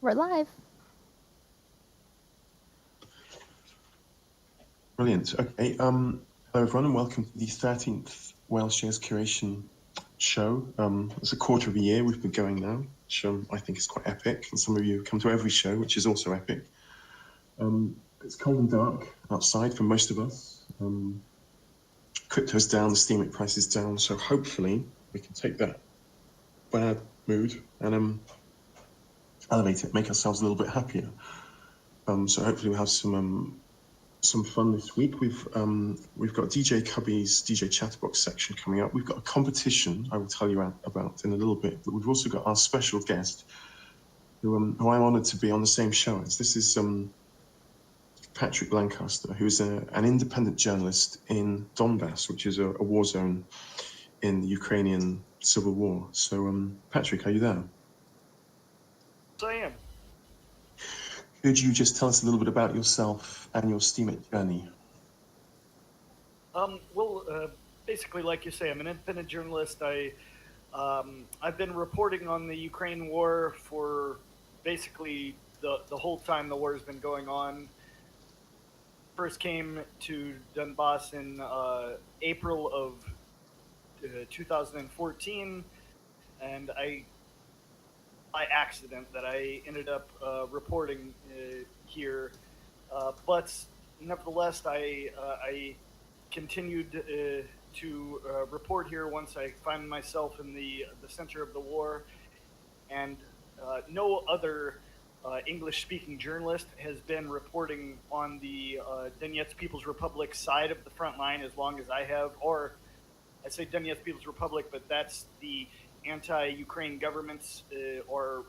We're live. Brilliant. Okay. Hello, everyone, and welcome to the 13th Wales Shares Curation show. It's a quarter of a year we've been going now, which I think is quite epic. And some of you come to every show, which is also epic. It's cold and dark outside for most of us. Crypto's down, the Steemit price is down. So hopefully we can take that bad mood and elevate it, make ourselves a little bit happier. So hopefully we'll have some fun this week. We've got DJ Cubby's DJ Chatterbox section coming up. We've got a competition I will tell you about in a little bit, but we've also got our special guest who I'm honoured to be on the same show as. This is Patrick Lancaster, who's an independent journalist in Donbass, which is a war zone in the Ukrainian civil war. So Patrick, are you there? Yes, I am. Could you just tell us a little bit about yourself and your Steemit journey? Basically, like you say, I'm an independent journalist. I've been reporting on the Ukraine war for basically the whole time the war has been going on. First came to Donbass in April of 2014, and by accident that I ended up reporting here, but nevertheless, I continued to report here once I found myself in the center of the war, and no other English-speaking journalist has been reporting on the Donetsk People's Republic side of the front line as long as I have, or I say Donetsk People's Republic, but that's the anti-Ukraine governments or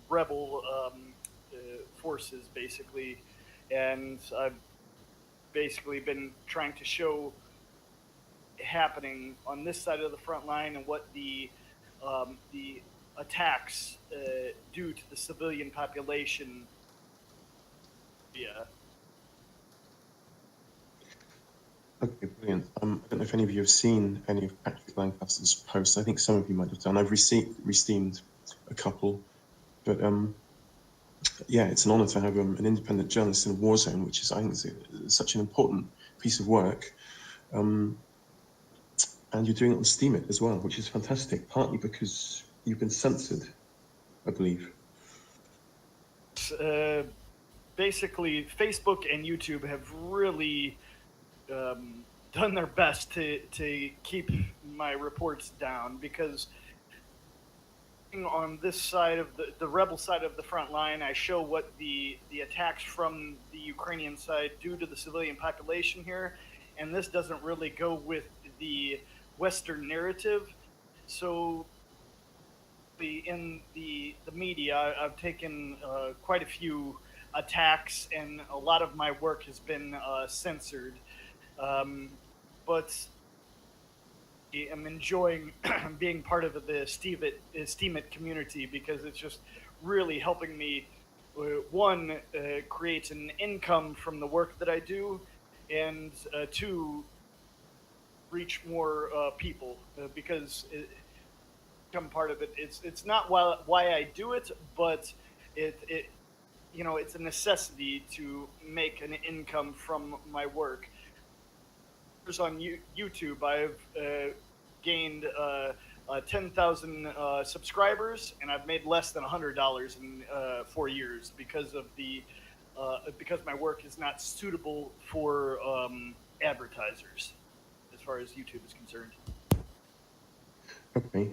rebel forces, basically. And I've basically been trying to show happening on this side of the front line and what the attacks do to the civilian population. Yeah. Okay, brilliant. I don't know if any of you have seen any of Patrick Lancaster's posts. I think some of you might have done. I've re-steamed a couple, but yeah, it's an honour to have an independent journalist in a war zone, which is, I think, is such an important piece of work. And you're doing it on Steemit as well, which is fantastic, partly because you've been censored, I believe. Basically, Facebook and YouTube have really done their best to keep my reports down, because on this side of the rebel side of the front line, I show what the attacks from the Ukrainian side do to the civilian population here, and this doesn't really go with the Western narrative. So in the media, I've taken quite a few attacks, and a lot of my work has been censored. But I'm enjoying being part of the Steemit community, because it's just really helping me, one, create an income from the work that I do, and two, reach more people, because become part of it. It's not why I do it, but it it's a necessity to make an income from my work. On YouTube, I've gained 10,000 subscribers, and I've made less than $100 in 4 years because of because my work is not suitable for advertisers, as far as YouTube is concerned. Okay,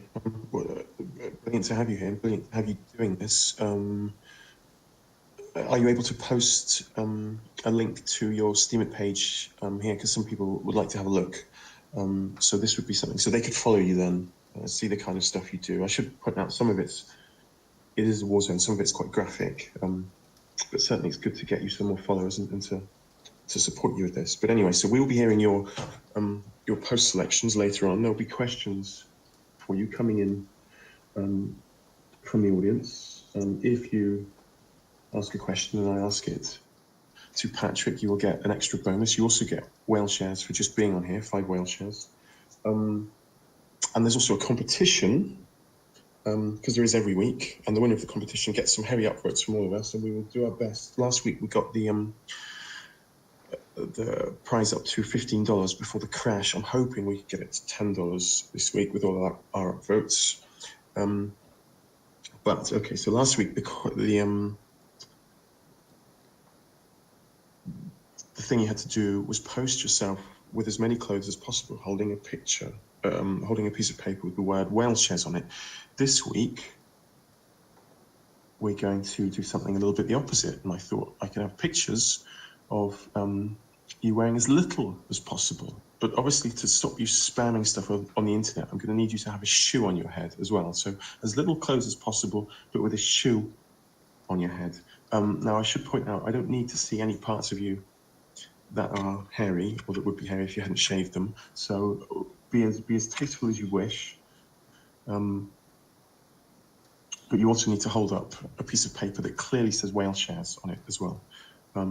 brilliant to have you here. Brilliant to have you doing this. Are you able to post a link to your Steemit page here? Because some people would like to have a look. So this would be something, so they could follow you then, see the kind of stuff you do. I should point out some of it is a war zone, some of it's quite graphic, but certainly it's good to get you some more followers and to support you with this. But anyway, so we'll be hearing your post selections later on. There'll be questions for you coming in from the audience. If you ask a question and I ask it to Patrick, you will get an extra bonus. You also get whale shares for just being on here, 5 whale shares. And there's also a competition because there is every week, and the winner of the competition gets some heavy upvotes from all of us, and we will do our best. Last week we got the prize up to $15 before the crash. I'm hoping we can get it to $10 this week with all our upvotes. But okay, so last week the thing you had to do was post yourself with as many clothes as possible, holding a picture, holding a piece of paper with the word whale shares on it. This week, we're going to do something a little bit the opposite. And I thought I could have pictures of you wearing as little as possible. But obviously, to stop you spamming stuff on the internet, I'm going to need you to have a shoe on your head as well. So as little clothes as possible, but with a shoe on your head. Now, I should point out, I don't need to see any parts of you that are hairy, or that would be hairy if you hadn't shaved them. So be as tasteful as you wish. But you also need to hold up a piece of paper that clearly says whale shares on it as well.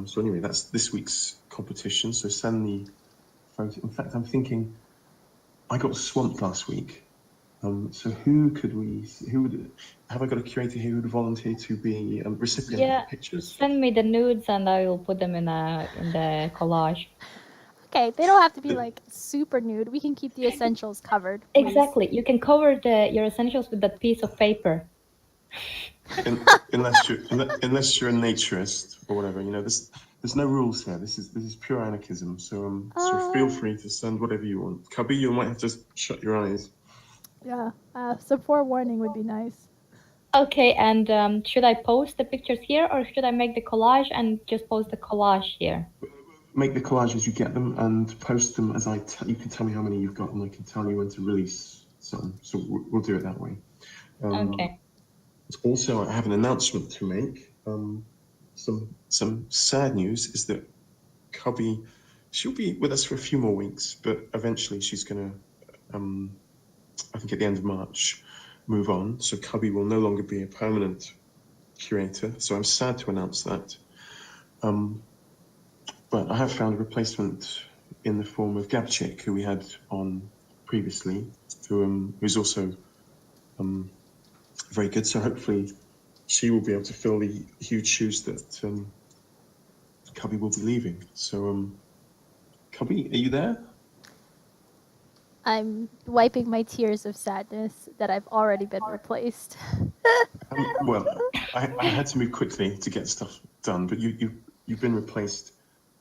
So anyway, that's this week's competition. So send the photo. In fact, I'm thinking I got swamped last week. So have I got a curator here who would volunteer to be a recipient of the pictures? Send me the nudes and I will put them in the collage. Okay, they don't have to be like super nude. We can keep the essentials covered. Please. Exactly. You can cover your essentials with that piece of paper. Unless you're a naturist or whatever, there's no rules here. This is pure anarchism. So feel free to send whatever you want. Cubby, you might have to shut your eyes. Yeah, some forewarning would be nice. Okay, and should I post the pictures here, or should I make the collage and just post the collage here? Make the collage as you get them and post them as you can tell me how many you've got, and I can tell you when to release some. So we'll do it that way. Okay. Also, I have an announcement to make. Some sad news is that Cubby, she'll be with us for a few more weeks, but eventually she's going to, I think at the end of March, move on. So Cubby will no longer be a permanent curator. So I'm sad to announce that. But I have found a replacement in the form of Gabchik, who we had on previously, who's also very good. So hopefully she will be able to fill the huge shoes that Cubby will be leaving. So Cubby, are you there? I'm wiping my tears of sadness that I've already been replaced. Well, I had to move quickly to get stuff done, but you've been replaced,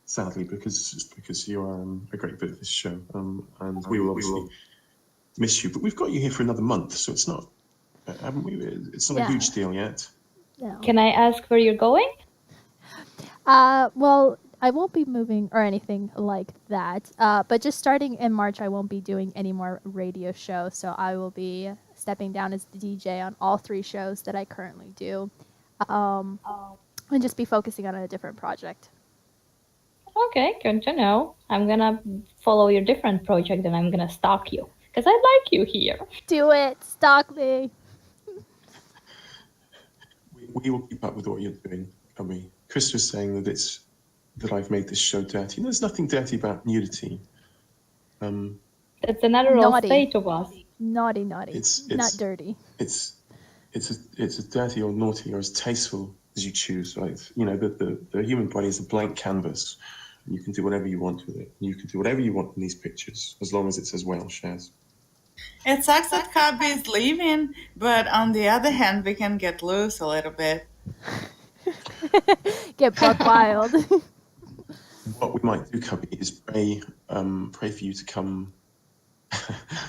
sadly, because you are a great bit of this show, and we will obviously miss you. But we've got you here for another month, so it's not, haven't we? It's not a huge deal yet. No. Can I ask where you're going? Well, I won't be moving or anything like that. But just starting in March, I won't be doing any more radio shows. So I will be stepping down as the DJ on all 3 shows that I currently do. And just be focusing on a different project. Okay, good to know. I'm going to follow your different project and I'm going to stalk you. Because I like you here. Do it. Stalk me. We will keep up with what you're doing, Cubby. Chris was saying that I've made this show dirty. There's nothing dirty about nudity. It's a natural state of us. Naughty. It's not dirty. It's as dirty or naughty or as tasteful as you choose. Right? The human body is a blank canvas. And you can do whatever you want with it. You can do whatever you want in these pictures, as long as it says whale shares. It sucks that Cubby is leaving, but on the other hand, we can get loose a little bit. Get buck wild. What we might do, Cubby, is pray for you to come.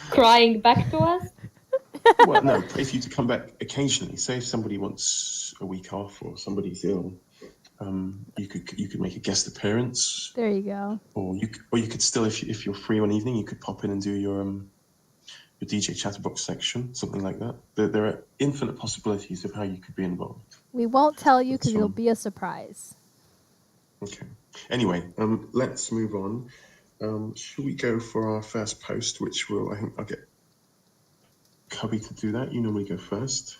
Crying back to us? Well, no, pray for you to come back occasionally. Say if somebody wants a week off or somebody's ill, you could make a guest appearance. There you go. Or you could still, if you're free one evening, you could pop in and do your DJ Chatterbox section, something like that. There are infinite possibilities of how you could be involved. We won't tell you because it'll be a surprise. Okay. Anyway, let's move on. Should we go for our first post, which I think I'll get Cubby to do that. You normally go first.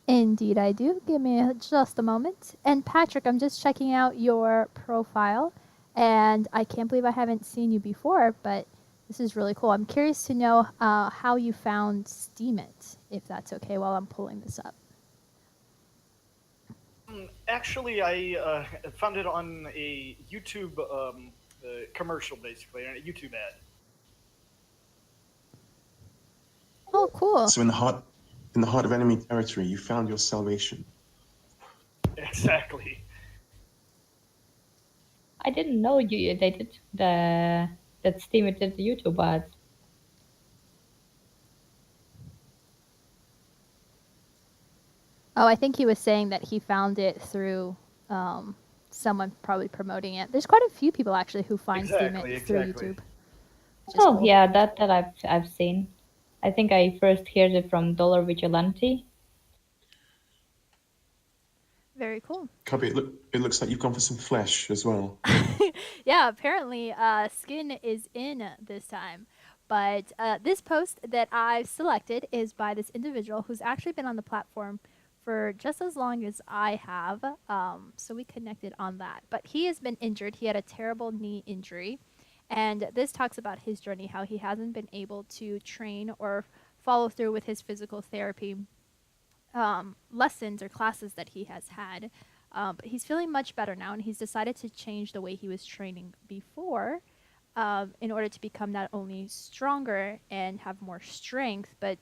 Indeed I do. Give me just a moment. And Patrick, I'm just checking out your profile, and I can't believe I haven't seen you before, but This is really cool. I'm curious to know how you found Steam It, if that's okay, while I'm pulling this up. Actually, I found it on a YouTube commercial, basically, a YouTube ad. Oh, cool. So in the heart of enemy territory, you found your salvation. Exactly. I didn't know they did that Steam did the YouTube ads. Oh, I think he was saying that he found it through someone probably promoting it. There's quite a few people actually who find Steam It through Exactly. YouTube. Which is Oh cool. yeah, that I've seen. I think I first heard it from Dollar Vigilante. Very cool. Cubby, it looks like you've gone for some flesh as well. Yeah, apparently skin is in this time. But this post that I've selected is by this individual who's actually been on the platform for just as long as I have. So we connected on that. But he has been injured. He had a terrible knee injury. And this talks about his journey, how he hasn't been able to train or follow through with his physical therapy lessons or classes that he has had. But he's feeling much better now, and he's decided to change the way he was training before in order to become not only stronger and have more strength, but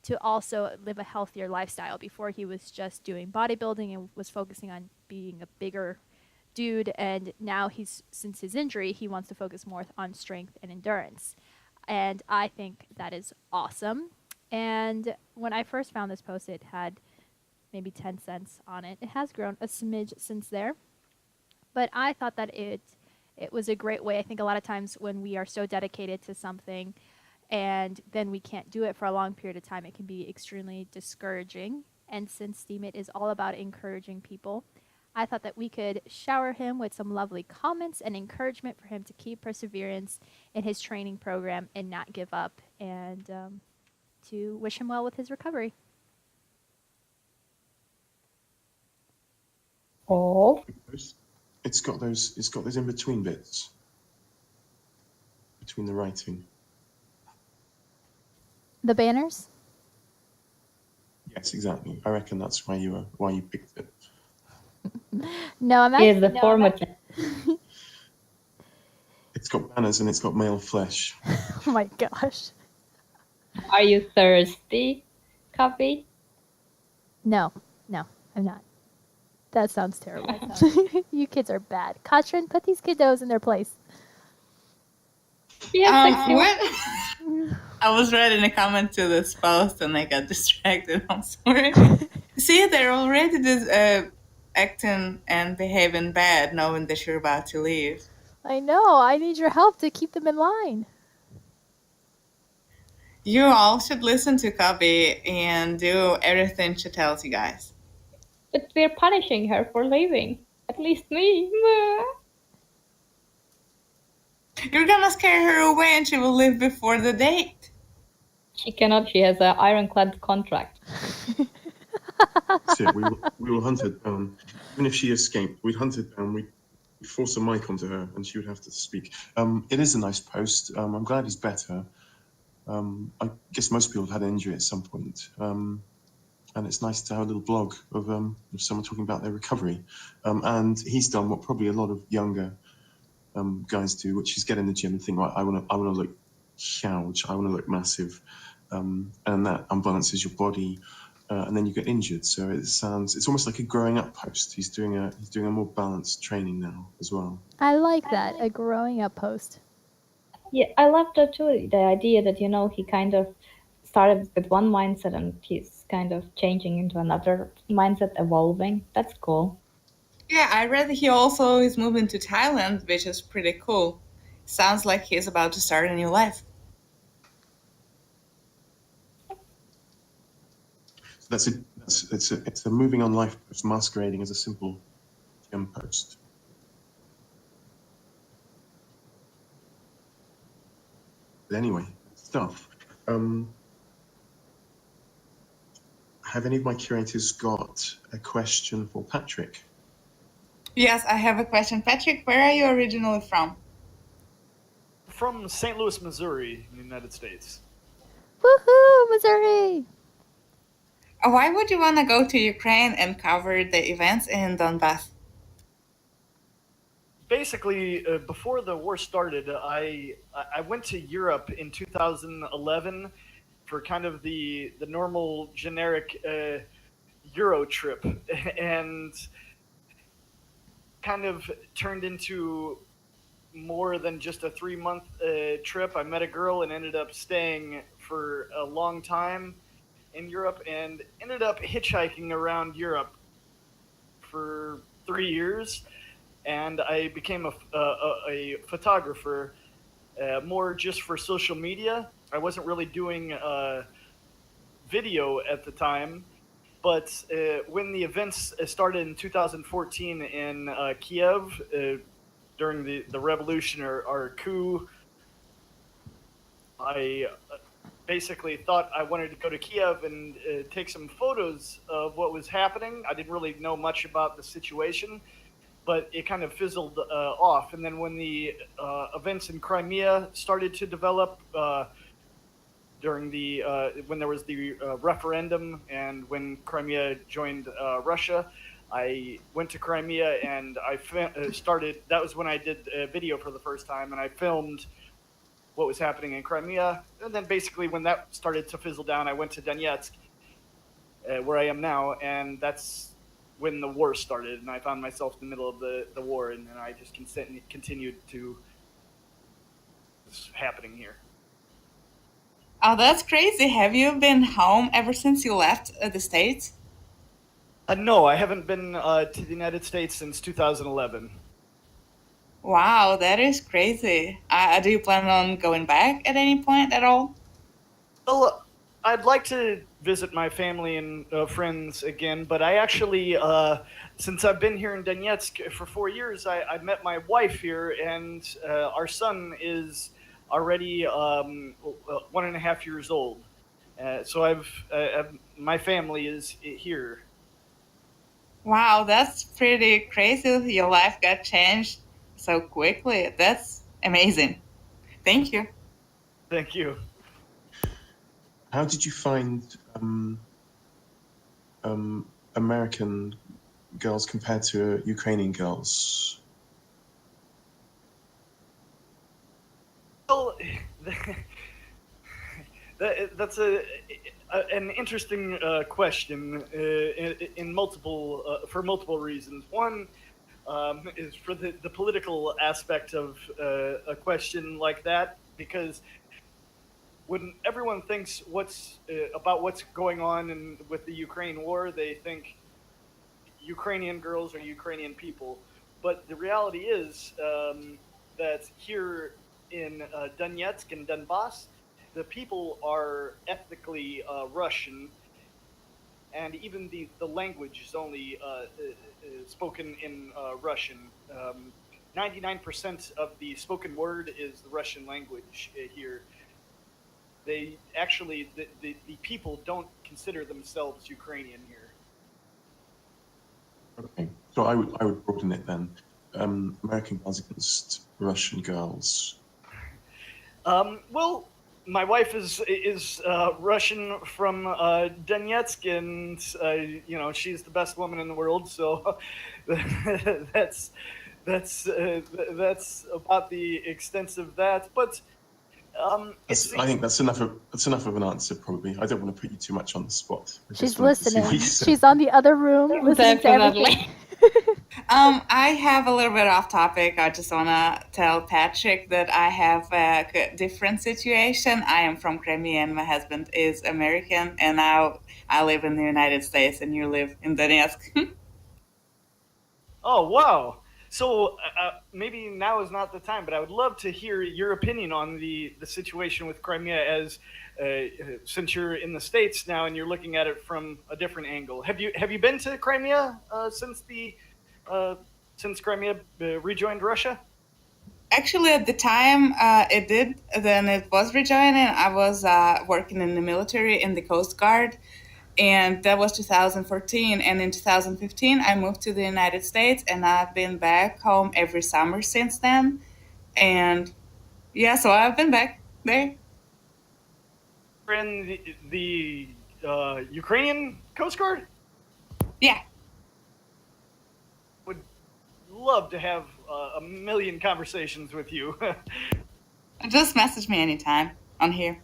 to also live a healthier lifestyle. Before, he was just doing bodybuilding and was focusing on being a bigger dude, and now since his injury, he wants to focus more on strength and endurance. And I think that is awesome. And when I first found this post, it had maybe 10 cents on it. It has grown a smidge since there. But I thought that it was a great way. I think a lot of times when we are so dedicated to something and then we can't do it for a long period of time, it can be extremely discouraging. And since Steam It is all about encouraging people, I thought that we could shower him with some lovely comments and encouragement for him to keep perseverance in his training program and not give up, and to wish him well with his recovery. Oh, It's got those in between bits between the writing. The banners? Yes, exactly. I reckon that's why you picked it. No, I'm here's actually. the format. It's got banners and it's got male flesh. Oh my gosh. Are you thirsty, Copy? No, I'm not. That sounds terrible. You kids are bad. Katrin, put these kiddos in their place. Yes, sexy. What? I was writing a comment to this post and I got distracted. I'm sorry. See, they're already acting and behaving bad, knowing that you're about to leave. I know. I need your help to keep them in line. You all should listen to Cubby and do everything she tells you guys. But we're punishing her for leaving. At least me. You're gonna scare her away and she will leave before the date. She cannot. She has an ironclad contract. That's it. We will hunt her down. Even if she escaped, we'd hunt her down. We'd force a mic onto her, and she would have to speak. It is a nice post. I'm glad he's better. I guess most people have had an injury at some point. And it's nice to have a little blog of someone talking about their recovery. And he's done what probably a lot of younger guys do, which is get in the gym and think, right, I want to look huge, I want to look massive, and that unbalances your body, and then you get injured. So it's almost like a growing up post. He's doing a more balanced training now as well. I like that, a growing up post. Yeah, I love that too. The idea that he kind of started with one mindset and he's kind of changing into another mindset, evolving. That's cool. Yeah, I read he also is moving to Thailand, which is pretty cool. Sounds like he's about to start a new life. So it's a moving on life post masquerading as a simple gym post. But anyway, stuff. Have any of my curators got a question for Patrick? Yes, I have a question. Patrick, where are you originally from? from St. Louis, Missouri, in the United States. Woohoo, Missouri! Why would you want to go to Ukraine and cover the events in Donbass? Basically, before the war started, I went to Europe in 2011 for kind of the normal generic Euro trip, and kind of turned into more than just a 3 month trip. I met a girl and ended up staying for a long time in Europe, and ended up hitchhiking around Europe for 3 years. And I became a photographer, more just for social media. I wasn't really doing video at the time, but when the events started in 2014 in Kiev, during the revolution or coup, I basically thought I wanted to go to Kiev and take some photos of what was happening. I didn't really know much about the situation, but it kind of fizzled off. And then when the events in Crimea started to develop, during the when there was the referendum and when Crimea joined Russia, I went to Crimea and I started. That was when I did a video for the first time, and I filmed what was happening in Crimea. And then basically when that started to fizzle down, I went to Donetsk, where I am now, and that's when the war started. And I found myself in the middle of the war, and then I just continued to what's happening here. Oh, that's crazy. Have you been home ever since you left the States? No, I haven't been to the United States since 2011. Wow, that is crazy. Do you plan on going back at any point at all? Well, I'd like to visit my family and friends again, but I actually, since I've been here in Donetsk for 4 years, I met my wife here, and our son is already 1.5 years old. So my family is here. Wow, that's pretty crazy. Your life got changed so quickly. That's amazing. Thank you. Thank you. How did you find American girls compared to Ukrainian girls? Well, that's an interesting question in multiple for multiple reasons. One is for the political aspect of a question like that, because when everyone thinks about what's going on with the Ukraine war, they think Ukrainian girls are Ukrainian people. But the reality is that here in Donetsk and Donbass, the people are ethnically Russian, and even the language is only spoken in Russian. 99% of the spoken word is the Russian language here. They actually, the people don't consider themselves Ukrainian here. Okay, so I would broaden it then. American girls against Russian girls. Well, my wife is Russian from Donetsk, and she's the best woman in the world. So that's about the extent of that. But I think that's enough of an answer. Probably, I don't want to put you too much on the spot. She's listening. She's on the other room listening to everything. I have a little bit off topic. I just want to tell Patrick that I have a different situation. I am from Crimea and my husband is American, and now I live in the United States and you live in Donetsk. Oh, wow. So maybe now is not the time, but I would love to hear your opinion on the situation with Crimea, as since you're in the States now and you're looking at it from a different angle. Have you been to Crimea since Crimea rejoined Russia? Actually, at the time then it was rejoining. I was working in the military in the Coast Guard, and that was 2014. And in 2015, I moved to the United States, and I've been back home every summer since then. And Yeah, so I've been back there. We're in the Ukrainian Coast Guard. Yeah. Would love to have a million conversations with you. Just message me anytime on here.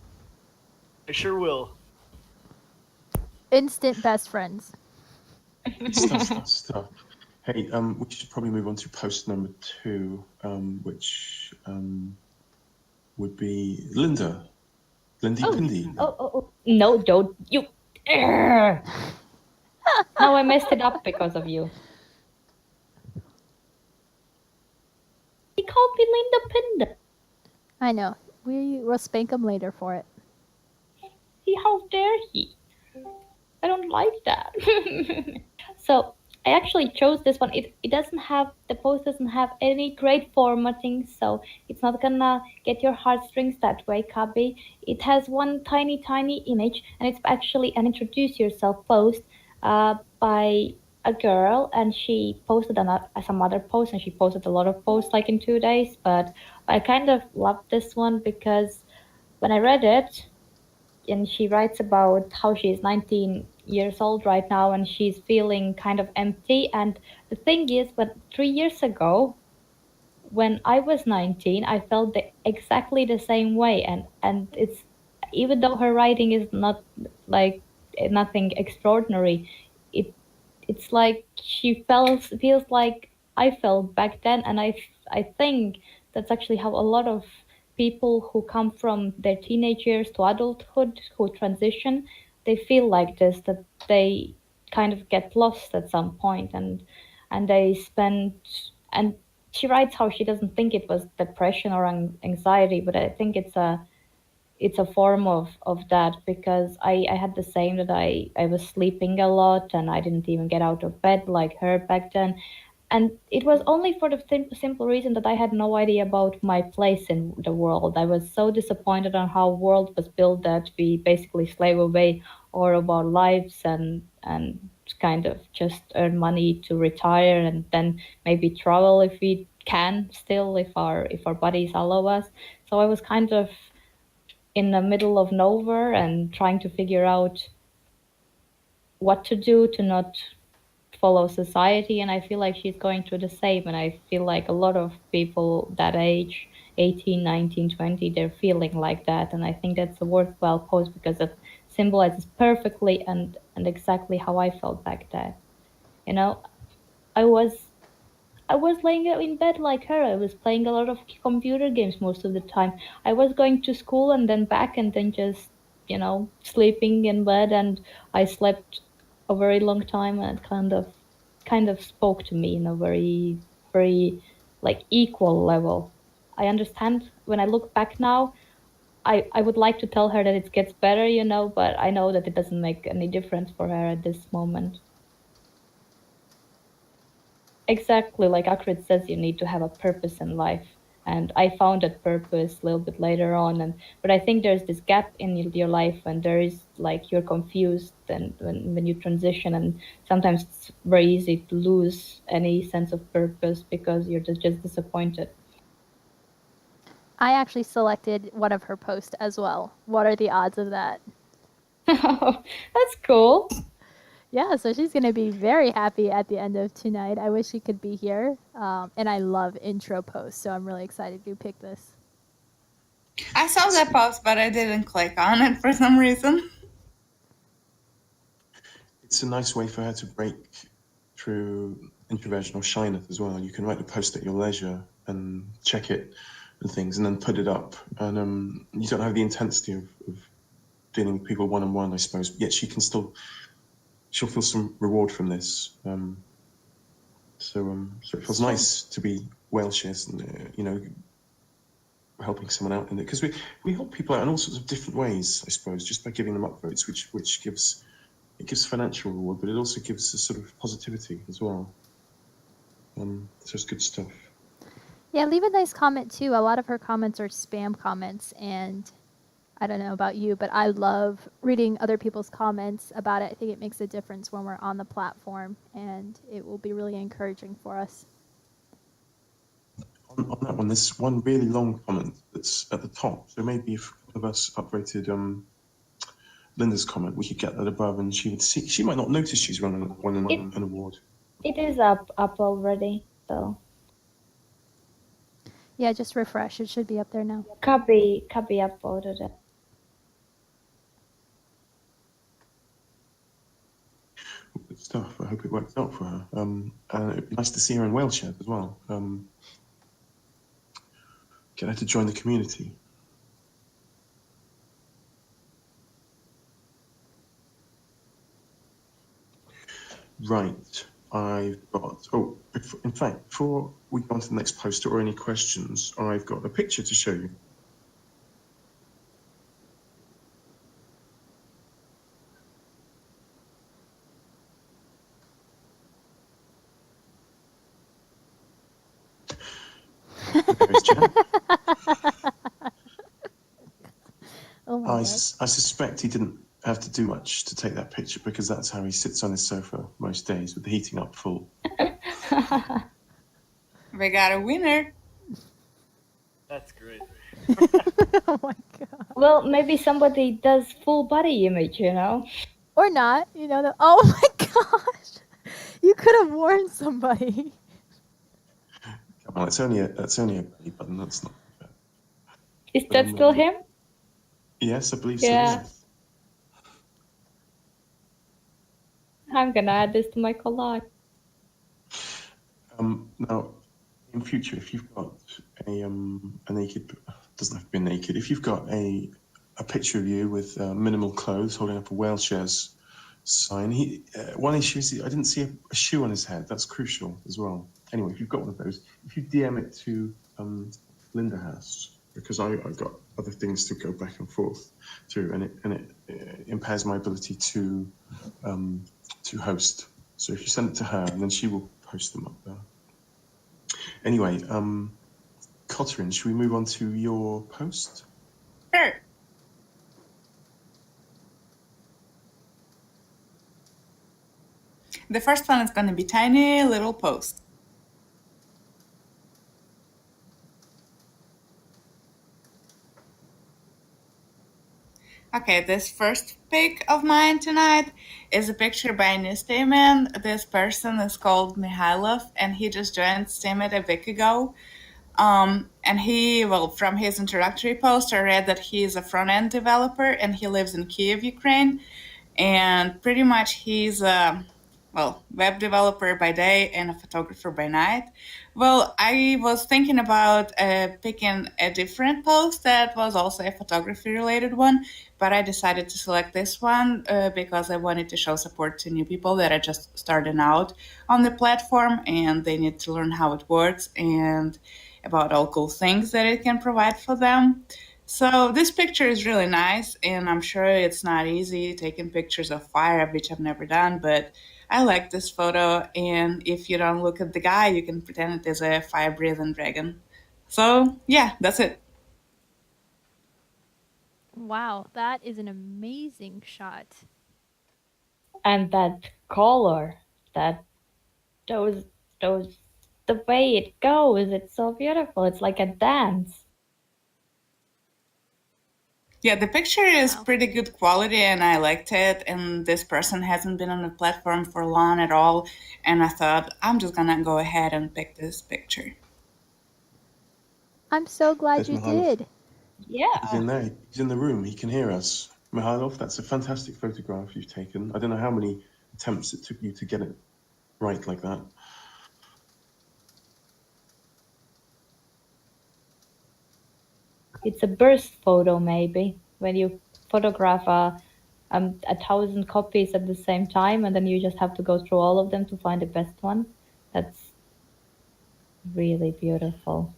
I sure will. Instant best friends. Stuff. Hey, we should probably move on to post number 2, which would be Linda. Lindy Pindy. Oh, no, don't you. Urgh. No, I messed it up because of you. He called me Linda Pinder. I know. We'll spank him later for it. How dare he? I don't like that. So I actually chose this one. It doesn't have, the post doesn't have any great formatting, so it's not gonna get your heartstrings that way, Cubby. It has one tiny image, and it's actually an introduce yourself post by a girl, and she posted some other posts, and she posted a lot of posts like in 2 days. But I kind of loved this one because when I read it, and she writes about how she's 19 years old right now and she's feeling kind of empty. And the thing is, but 3 years ago, when I was 19, I felt exactly the same way. And it's, even though her writing is not like nothing extraordinary, it it's like she feels like I felt back then. And I think that's actually how a lot of people who come from their teenage years to adulthood, who transition, they feel like this, that they kind of get lost at some point. And they spend, and she writes how she doesn't think it was depression or anxiety, but I think it's a form of that, because I had the same, that I was sleeping a lot and I didn't even get out of bed like her back then. And it was only for the simple reason that I had no idea about my place in the world. I was so disappointed on how world was built, that we basically slave away all of our lives and kind of just earn money to retire and then maybe travel if we can still, if our bodies allow us. So I was kind of in the middle of nowhere and trying to figure out what to do to not follow society. And I feel like she's going through the same, and I feel like a lot of people that age, 18, 19, 20, they're feeling like that. And I think that's a worthwhile post because it symbolizes perfectly and exactly how I felt back then. You know, i was I was laying in bed like her. I was playing a lot of computer games most of the time. I was going to school and then back and then just, sleeping in bed. And I slept a very long time, and it kind of spoke to me in a very, very like equal level. I understand when I look back now. I would like to tell her that it gets better, but I know that it doesn't make any difference for her at this moment. Exactly, like Akrit says, you need to have a purpose in life. And I found that purpose a little bit later on. But I think there's this gap in your life when there is like you're confused, and when you transition, and sometimes it's very easy to lose any sense of purpose because you're just disappointed. I actually selected one of her posts as well. What are the odds of that? That's cool. Yeah, so she's going to be very happy at the end of tonight. I wish she could be here. And I love intro posts, so I'm really excited to pick this. I saw that post, but I didn't click on it for some reason. It's a nice way for her to break through introversion or shyness as well. You can write the post at your leisure and check it and things, and then put it up. And you don't have the intensity of dealing with people one-on-one, I suppose. Yet she'll feel some reward from this. So it feels nice to be Welshers and helping someone out in it, because we help people out in all sorts of different ways, I suppose, just by giving them upvotes, which gives financial reward, but it also gives a sort of positivity as well. So it's good stuff. Yeah, leave a nice comment too. A lot of her comments are spam comments, and I don't know about you, but I love reading other people's comments about it. I think it makes a difference when we're on the platform, and it will be really encouraging for us. on that one, there's one really long comment that's at the top. So maybe if one of us upvoted Linda's comment, we could get that above, and she would see. She might not notice she's won an award. It is up already, so. Yeah, just refresh. It should be up there now. Cubby uploaded it. Good stuff. I hope it works out for her. And it'd be nice to see her in Whaleshed as well. Get her to join the community. Right. I've got. Oh, in fact, before we go on to the next poster or any questions, I've got a picture to show you. There's Jack. Oh my I god. suspect he didn't have to do much to take that picture because that's how he sits on his sofa most days with the heating up full. We got a winner. That's great. Oh my god. Well, maybe somebody does full body image, you know? Or not, you know. Oh my gosh. You could have warned somebody. Come on, it's only a belly button. That's not bad. Is that still him? Yes, I believe Yeah. so. I'm gonna add this to my collage. Now, in future, if you've got a naked, doesn't have to be naked. If you've got a picture of you with minimal clothes, holding up a Whaleshares sign. One issue is I didn't see a shoe on his head. That's crucial as well. Anyway, if you've got one of those, if you DM it to Linda House, because I've got other things to go back and forth to, and it impairs my ability to host. So if you send it to her, and then she will post them up there. Anyway, Cotterin, should we move on to your post? Sure. The first one is going to be tiny little post. Okay, this first pic of mine tonight is a picture by a new Steamman. This person is called Mihailov, and he just joined Steamit a week ago. And he, well, from his introductory post, I read that he is a front-end developer and he lives in Kiev, Ukraine. And pretty much he's a, web developer by day and a photographer by night. Well, I was thinking about picking a different post that was also a photography-related one, but I decided to select this one because I wanted to show support to new people that are just starting out on the platform and they need to learn how it works and about all cool things that it can provide for them. So this picture is really nice, and I'm sure it's not easy taking pictures of fire, which I've never done, but I like this photo, and if you don't look at the guy, you can pretend it is a fire-breathing dragon. So, yeah, that's it. Wow, that is an amazing shot. And that color, those, the way it goes, it's so beautiful. It's like a dance. Yeah, the picture is Wow. pretty good quality and I liked it. And this person hasn't been on the platform for long at all. And I thought, I'm just gonna go ahead and pick this picture. I'm so glad There's you Mihailov. did. Yeah. He's in there. He's in the room. He can hear us. Mihailov, that's a fantastic photograph you've taken. I don't know how many attempts it took you to get it right like that. It's a burst photo, maybe, when you photograph 1,000 copies at the same time, and then you just have to go through all of them to find the best one. That's really beautiful.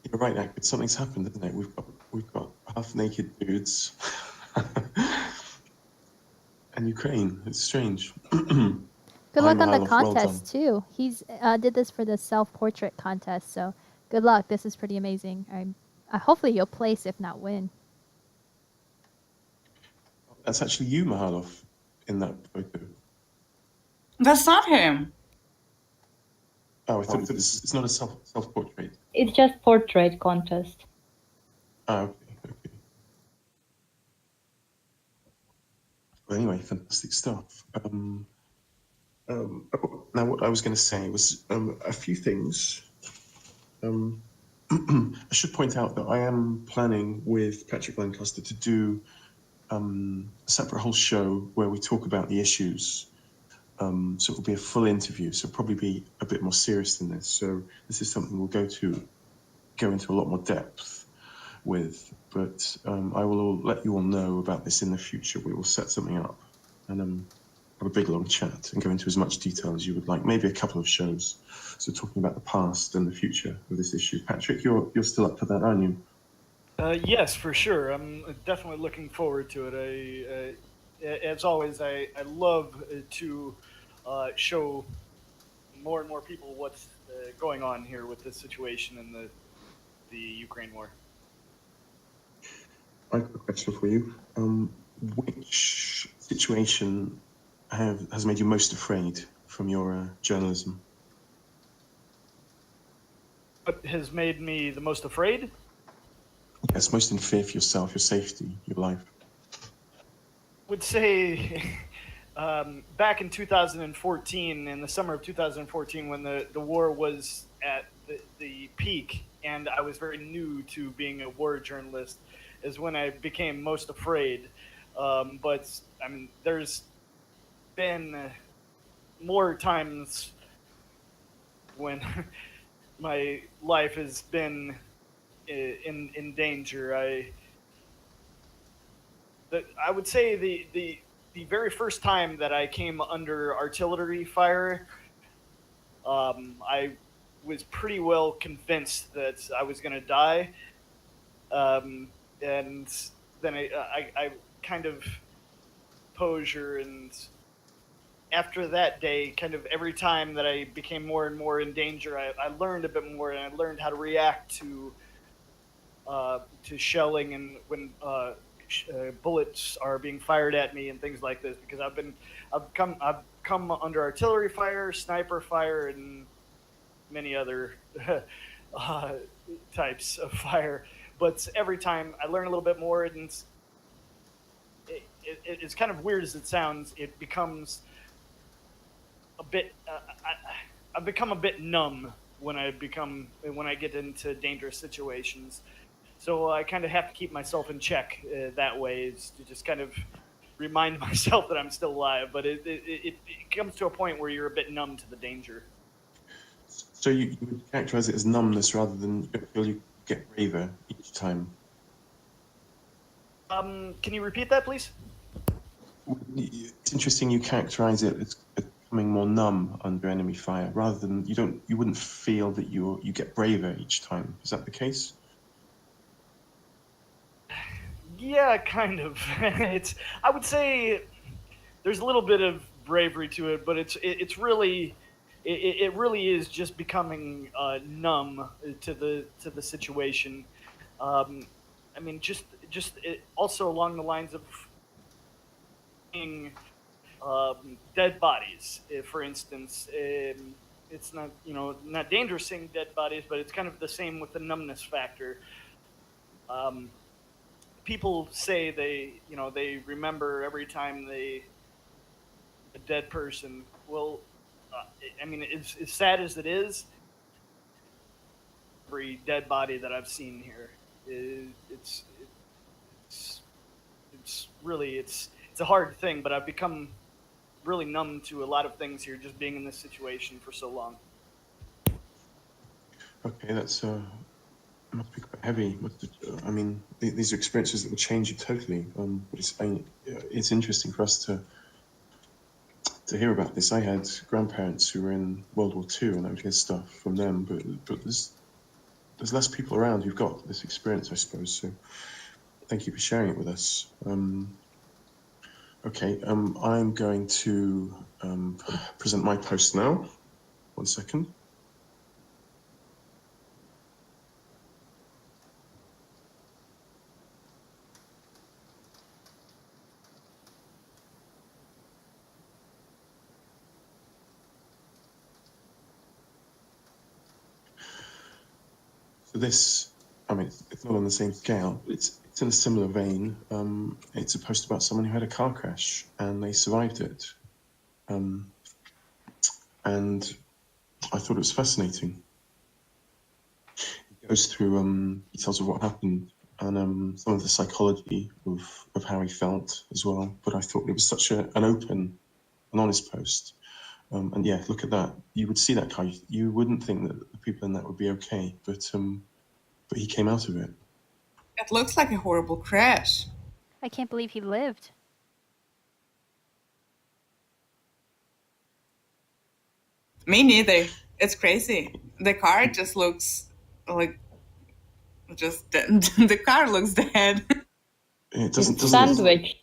You're right, Akbid. Something's happened, isn't it? We've got half-naked dudes and Ukraine. It's strange. Good luck on the Mihailov, well contest too. He's did this for the self-portrait contest, so good luck. This is pretty amazing. Hopefully you'll place, if not win. That's actually you, Mihailov, in that photo. That's not him. Oh, I thought it's not a self-portrait. It's just portrait contest. Okay, okay. Well, anyway, fantastic stuff. Now, what I was going to say was a few things. I should point out that I am planning with Patrick Lancaster to do a separate whole show where we talk about the issues. So it will be a full interview, so probably be a bit more serious than this. So this is something we'll go into a lot more depth with. But I will let you all know about this in the future. We will set something up and have a big long chat and go into as much detail as you would like. Maybe a couple of shows. So talking about the past and the future of this issue. Patrick, you're still up for that, aren't you? Yes, for sure. I'm definitely looking forward to it. As always, I love to show more and more people what's going on here with this situation in the Ukraine war. I've got a question for you. Which situation has made you most afraid from your journalism? What has made me the most afraid? Yes, most in fear for yourself, your safety, your life. Would say back in 2014, in the summer of 2014, when the war was at the peak, and I was very new to being a war journalist, is when I became most afraid. But I mean, there's been more times when my life has been in danger. I would say the very first time that I came under artillery fire, I was pretty well convinced that I was going to die, and then I kind of posure, and after that day, kind of every time that I became more and more in danger, I learned a bit more, and I learned how to react to shelling and when bullets are being fired at me and things like this, because I've come under artillery fire, sniper fire, and many other uh, types of fire. But every time I learn a little bit more, and it's kind of weird as it sounds. It becomes a bit. I've become a bit numb when I get into dangerous situations. So I kind of have to keep myself in check that way, is to just kind of remind myself that I'm still alive. But it comes to a point where you're a bit numb to the danger. So you would characterize it as numbness rather than you don't feel you get braver each time. Can you repeat that, please? It's interesting you characterize it as becoming more numb under enemy fire rather than you wouldn't feel that you get braver each time. Is that the case? Yeah, kind of. I would say there's a little bit of bravery to it, but it's really it really is just becoming numb to the situation. Um, I mean, also along the lines of being dead bodies, for instance. It's not not dangerous seeing dead bodies, but it's kind of the same with the numbness factor. Um, People say they remember every time they a dead person. Well, I mean, as sad as it is, every dead body that I've seen here, it's it's really it's a hard thing. But I've become really numb to a lot of things here, just being in this situation for so long. Okay, that's must be quite heavy. I mean, these are experiences that will change you totally. But it's interesting for us to hear about this. I had grandparents who were in World War II, and I would hear stuff from them. But there's less people around who've got this experience, I suppose. So thank you for sharing it with us. Okay, I'm going to present my post now. 1 second. this, I mean, it's not on the same scale, but it's in a similar vein. It's a post about someone who had a car crash and they survived it. And I thought it was fascinating. It goes through details of what happened and some of the psychology of how he felt as well. But I thought it was such an open and honest post. And yeah, look at that. You would see that car. You wouldn't think that the people in that would be okay, but he came out of it. It looks like a horrible crash. I can't believe he lived. Me neither. It's crazy. The car just looks like the car looks dead. It doesn't. It's sandwiched.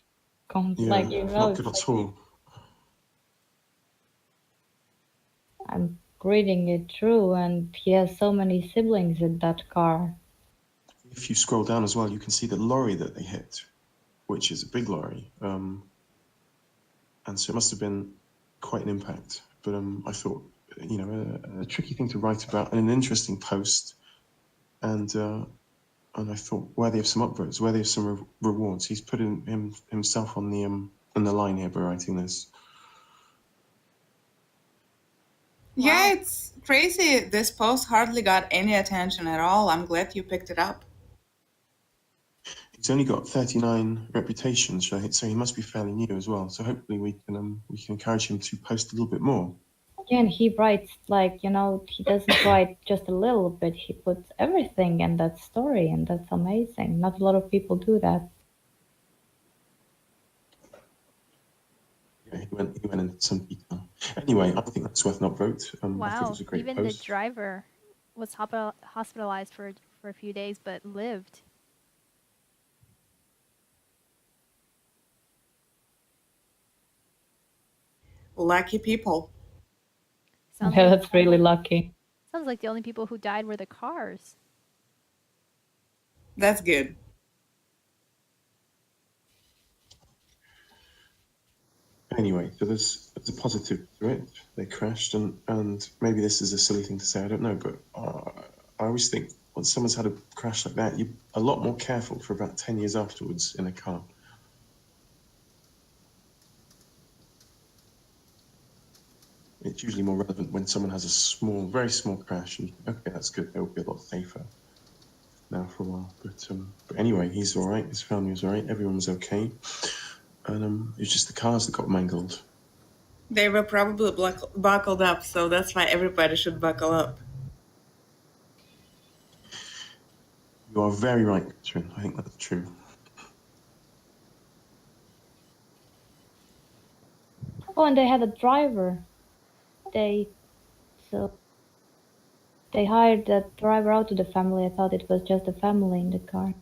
Yeah, Like, not good at all. I'm reading it through, and he has so many siblings in that car. If you scroll down as well, you can see the lorry that they hit, which is a big lorry. And so it must have been quite an impact. But I thought, a tricky thing to write about and an interesting post. And I thought, worthy of some upvotes, worthy of some rewards. He's putting himself on the line here by writing this. Yeah, it's crazy. This post hardly got any attention at all. I'm glad you picked it up. He's only got 39 reputations, so he must be fairly new as well. So hopefully we can encourage him to post a little bit more. Again, he writes he doesn't write just a little bit. He puts everything in that story, and that's amazing. Not a lot of people do that. Yeah, he went into some detail. Anyway, I think that's worth an upvote. I thought it Wow. was a great Even post. the driver was hospitalized for a few days, but lived. Lucky people. Sounds Yeah, like, that's really lucky. sounds like the only people who died were the cars. That's good. Anyway, so there's a positive to it. They crashed, and maybe this is a silly thing to say, I don't know, but I always think when someone's had a crash like that, you're a lot more careful for about 10 years afterwards in a car. It's usually more relevant when someone has a very small crash, and okay, that's good, they'll be a lot safer now for a while. But anyway, he's all right, his family was all right, everyone was okay. And it was just the cars that got mangled. They were probably buckled up, so that's why everybody should buckle up. You are very right, Catherine. I think that's true. Oh, and they had a driver. They hired that driver out to the family. I thought it was just the family in the car.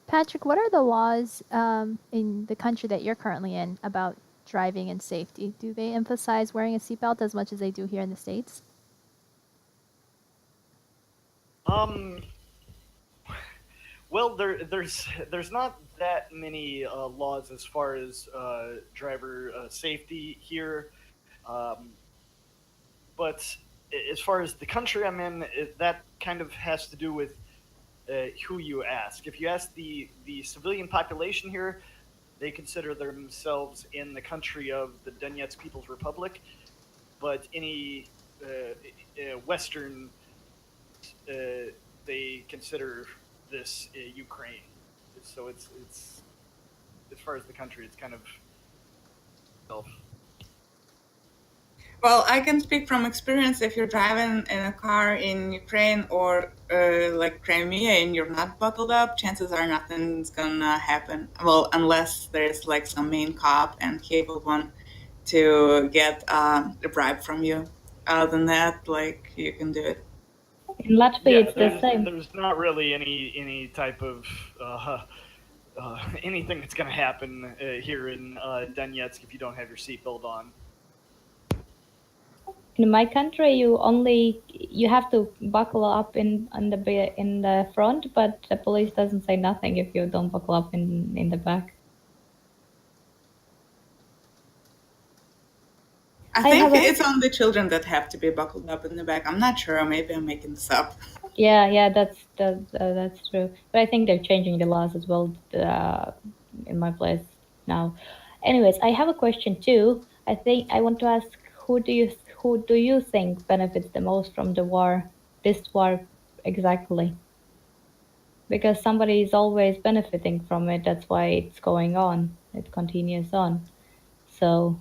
Patrick, what are the laws in the country that you're currently in about driving and safety? Do they emphasize wearing a seatbelt as much as they do here in the States? Well, there's not that many laws as far as driver safety here, but as far as the country I'm in, that kind of has to do with who you ask. If you ask the civilian population here, they consider themselves in the country of the Donetsk People's Republic, but any Western, they consider this Ukraine. So it's as far as the country, it's kind of self. Well, I can speak from experience. If you're driving in a car in Ukraine or like Crimea and you're not buckled up, chances are nothing's gonna happen. Well, unless there's like some main cop and he will want to get a bribe from you. Other than that, like, you can do it. In Latvia, it's the same. There's not really any type of anything that's going to happen here in Donetsk if you don't have your seatbelt on. In my country, you have to buckle up in the front, but the police doesn't say nothing if you don't buckle up in the back. I I think have a it's only children that have to be buckled up in the back. I'm not sure. Maybe I'm making this up. yeah, that's true. But I think they're changing the laws as well in my place now. Anyways, I have a question too. I think I want to ask who do you think benefits the most from the war, this war exactly? Because somebody is always benefiting from it. That's why it's going on. It continues on. So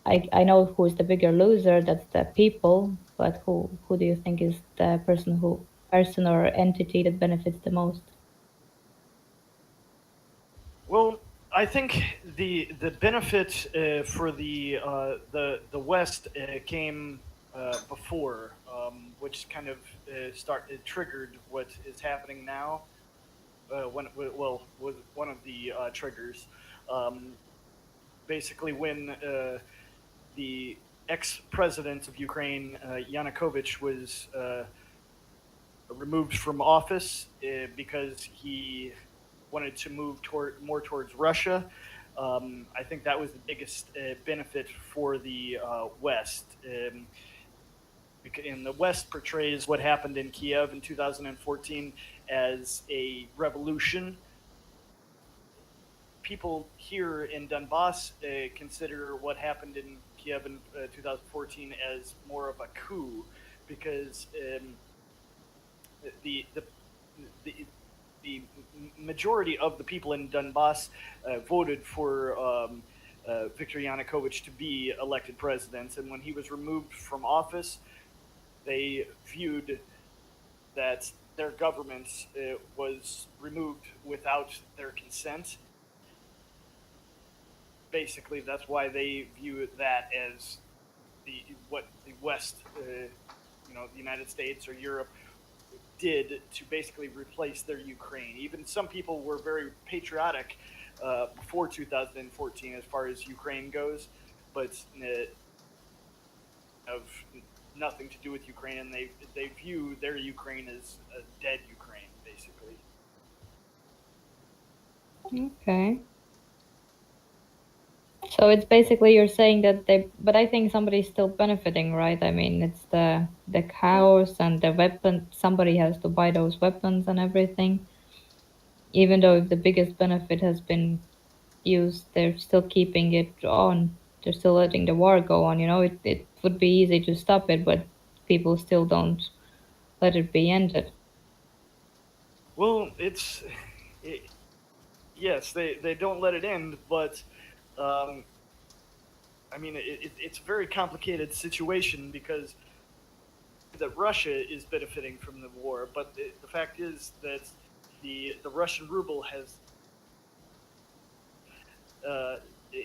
I know who's the bigger loser. That's the people. But who do you think is the person or entity that benefits the most? Well, I think the benefit for the West came before, which kind of triggered what is happening now. Was one of the triggers. Um, Basically, when the ex-president of Ukraine, Yanukovych, was removed from office because he wanted to move more towards Russia. I think that was the biggest benefit for the West. And the West portrays what happened in Kiev in 2014 as a revolution. People here in Donbass consider what happened in Kiev in 2014 as more of a coup, because the the the, the majority of the people in Donbass voted for Viktor Yanukovych to be elected president, and when he was removed from office, they viewed that their government was removed without their consent. Basically, that's why they view that as what the West, the United States or Europe, did to basically replace their Ukraine. Even some people were very patriotic before 2014 as far as Ukraine goes, but have nothing to do with Ukraine, and they view their Ukraine as a dead Ukraine, basically. Okay. So it's basically you're saying that but I think somebody's still benefiting, right? I mean, it's the cows and the weapon. Somebody has to buy those weapons and everything. Even though if the biggest benefit has been used, they're still keeping it on. They're still letting the war go on. It would be easy to stop it, but people still don't let it be ended. Well, yes, they don't let it end, but um, I mean, it's a very complicated situation because that Russia is benefiting from the war, but the fact is that the Russian ruble has uh,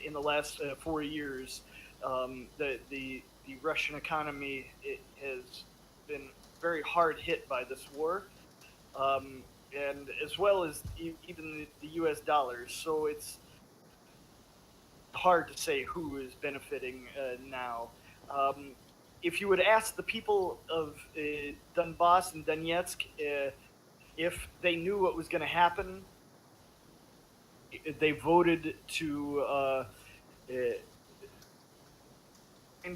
in the last 4 years, the Russian economy has been very hard hit by this war, and as well as even the U.S. dollars. So it's hard to say who is benefiting now. Um, if you would ask the people of Donbass and Donetsk if they knew what was going to happen, they voted to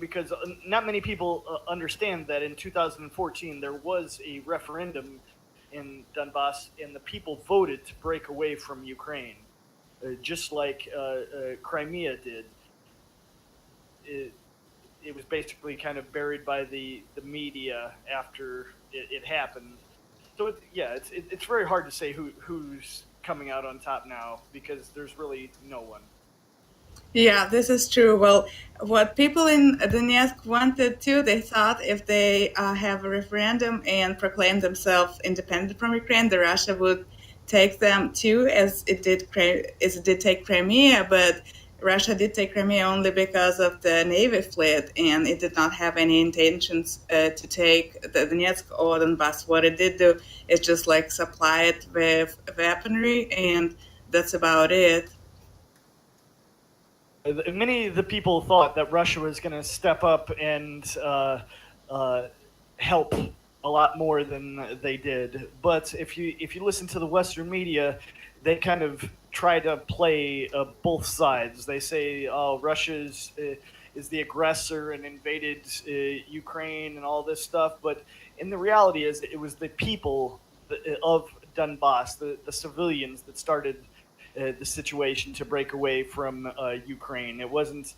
because not many people understand that in 2014 there was a referendum in Donbass and the people voted to break away from Ukraine, just like Crimea did. It, it was basically kind of buried by the media after it happened. So it's very hard to say who's coming out on top now because there's really no one. Yeah, this is true. Well, what people in Donetsk wanted too, they thought if they have a referendum and proclaim themselves independent from Ukraine, the Russia would take them too, as it did take Crimea. But Russia did take Crimea only because of the Navy fleet, and it did not have any intentions to take the Donetsk or Donbass. What it did do is just like supply it with weaponry, and that's about it. Many of the people thought that Russia was going to step up and uh, help a lot more than they did. But if you listen to the Western media, they kind of try to play both sides. They say, "Oh, Russia's is the aggressor and invaded Ukraine and all this stuff. But in the reality is it was the people of Donbass, the civilians that started the situation to break away from Ukraine. It wasn't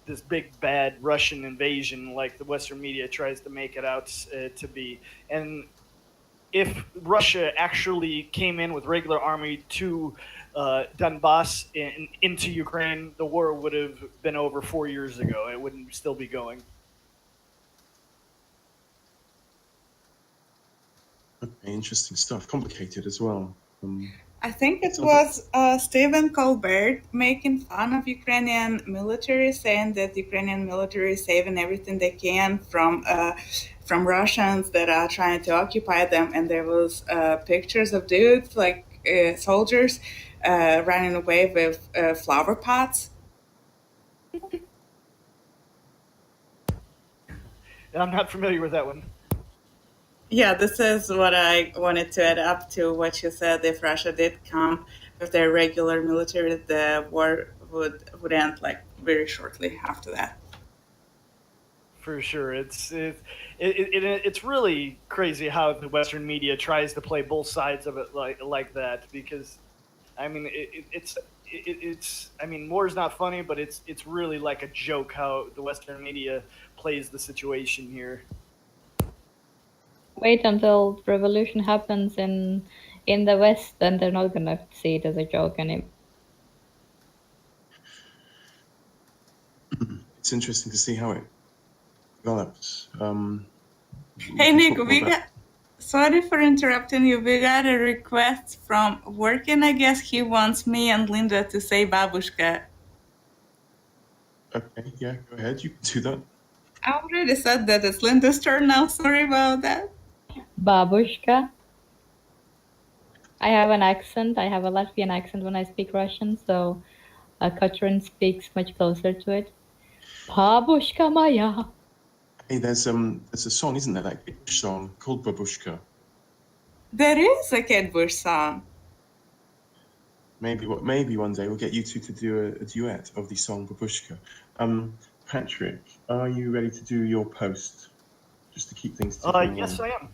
this big bad Russian invasion like the Western media tries to make it out to be. And if Russia actually came in with regular army to Donbass into Ukraine, the war would have been over 4 years ago. It wouldn't still be going. Okay, interesting stuff. Complicated as well. I think it Sounds was Stephen Colbert making fun of Ukrainian military, saying that the Ukrainian military is saving everything they can from Russians that are trying to occupy them. And there was pictures of dudes, like soldiers, running away with flower pots. I'm not familiar with that one. Yeah, this is what I wanted to add up to what you said. If Russia did come with their regular military, the war would end like very shortly after that. For sure, it's really crazy how the Western media tries to play both sides of it like that. Because, I mean, it's I mean, war is not funny, but it's really like a joke how the Western media plays the situation here. Wait until revolution happens in the West, then they're not gonna see it as a joke anymore. It's interesting to see how it develops. Hey can Nick, talk more about- sorry for interrupting you. We got a request from Working. I guess he wants me and Linda to say babushka. Okay, yeah, go ahead. You can do that. I already said that. It's Linda's turn now. Sorry about that. Babushka. I have an accent. I have a Latvian accent when I speak Russian, so Katrin speaks much closer to it. Babushka Maya. Hey, there's a song, isn't there? That song called Babushka. There is a Kate Bush song. Maybe one day we'll get you two to do a duet of the song Babushka. Patrick, are you ready to do your post? Just to keep things ticking Yes, along. I am.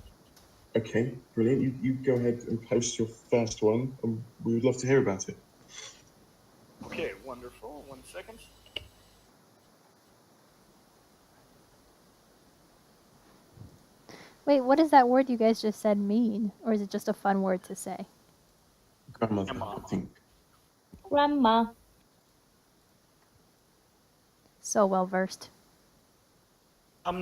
Okay, brilliant. You go ahead and post your first one. We would love to hear about it. Okay, wonderful. 1 second. Wait, what does that word you guys just said mean? Or is it just a fun word to say? Grandmother, Grandma. I think. Grandma. So well versed.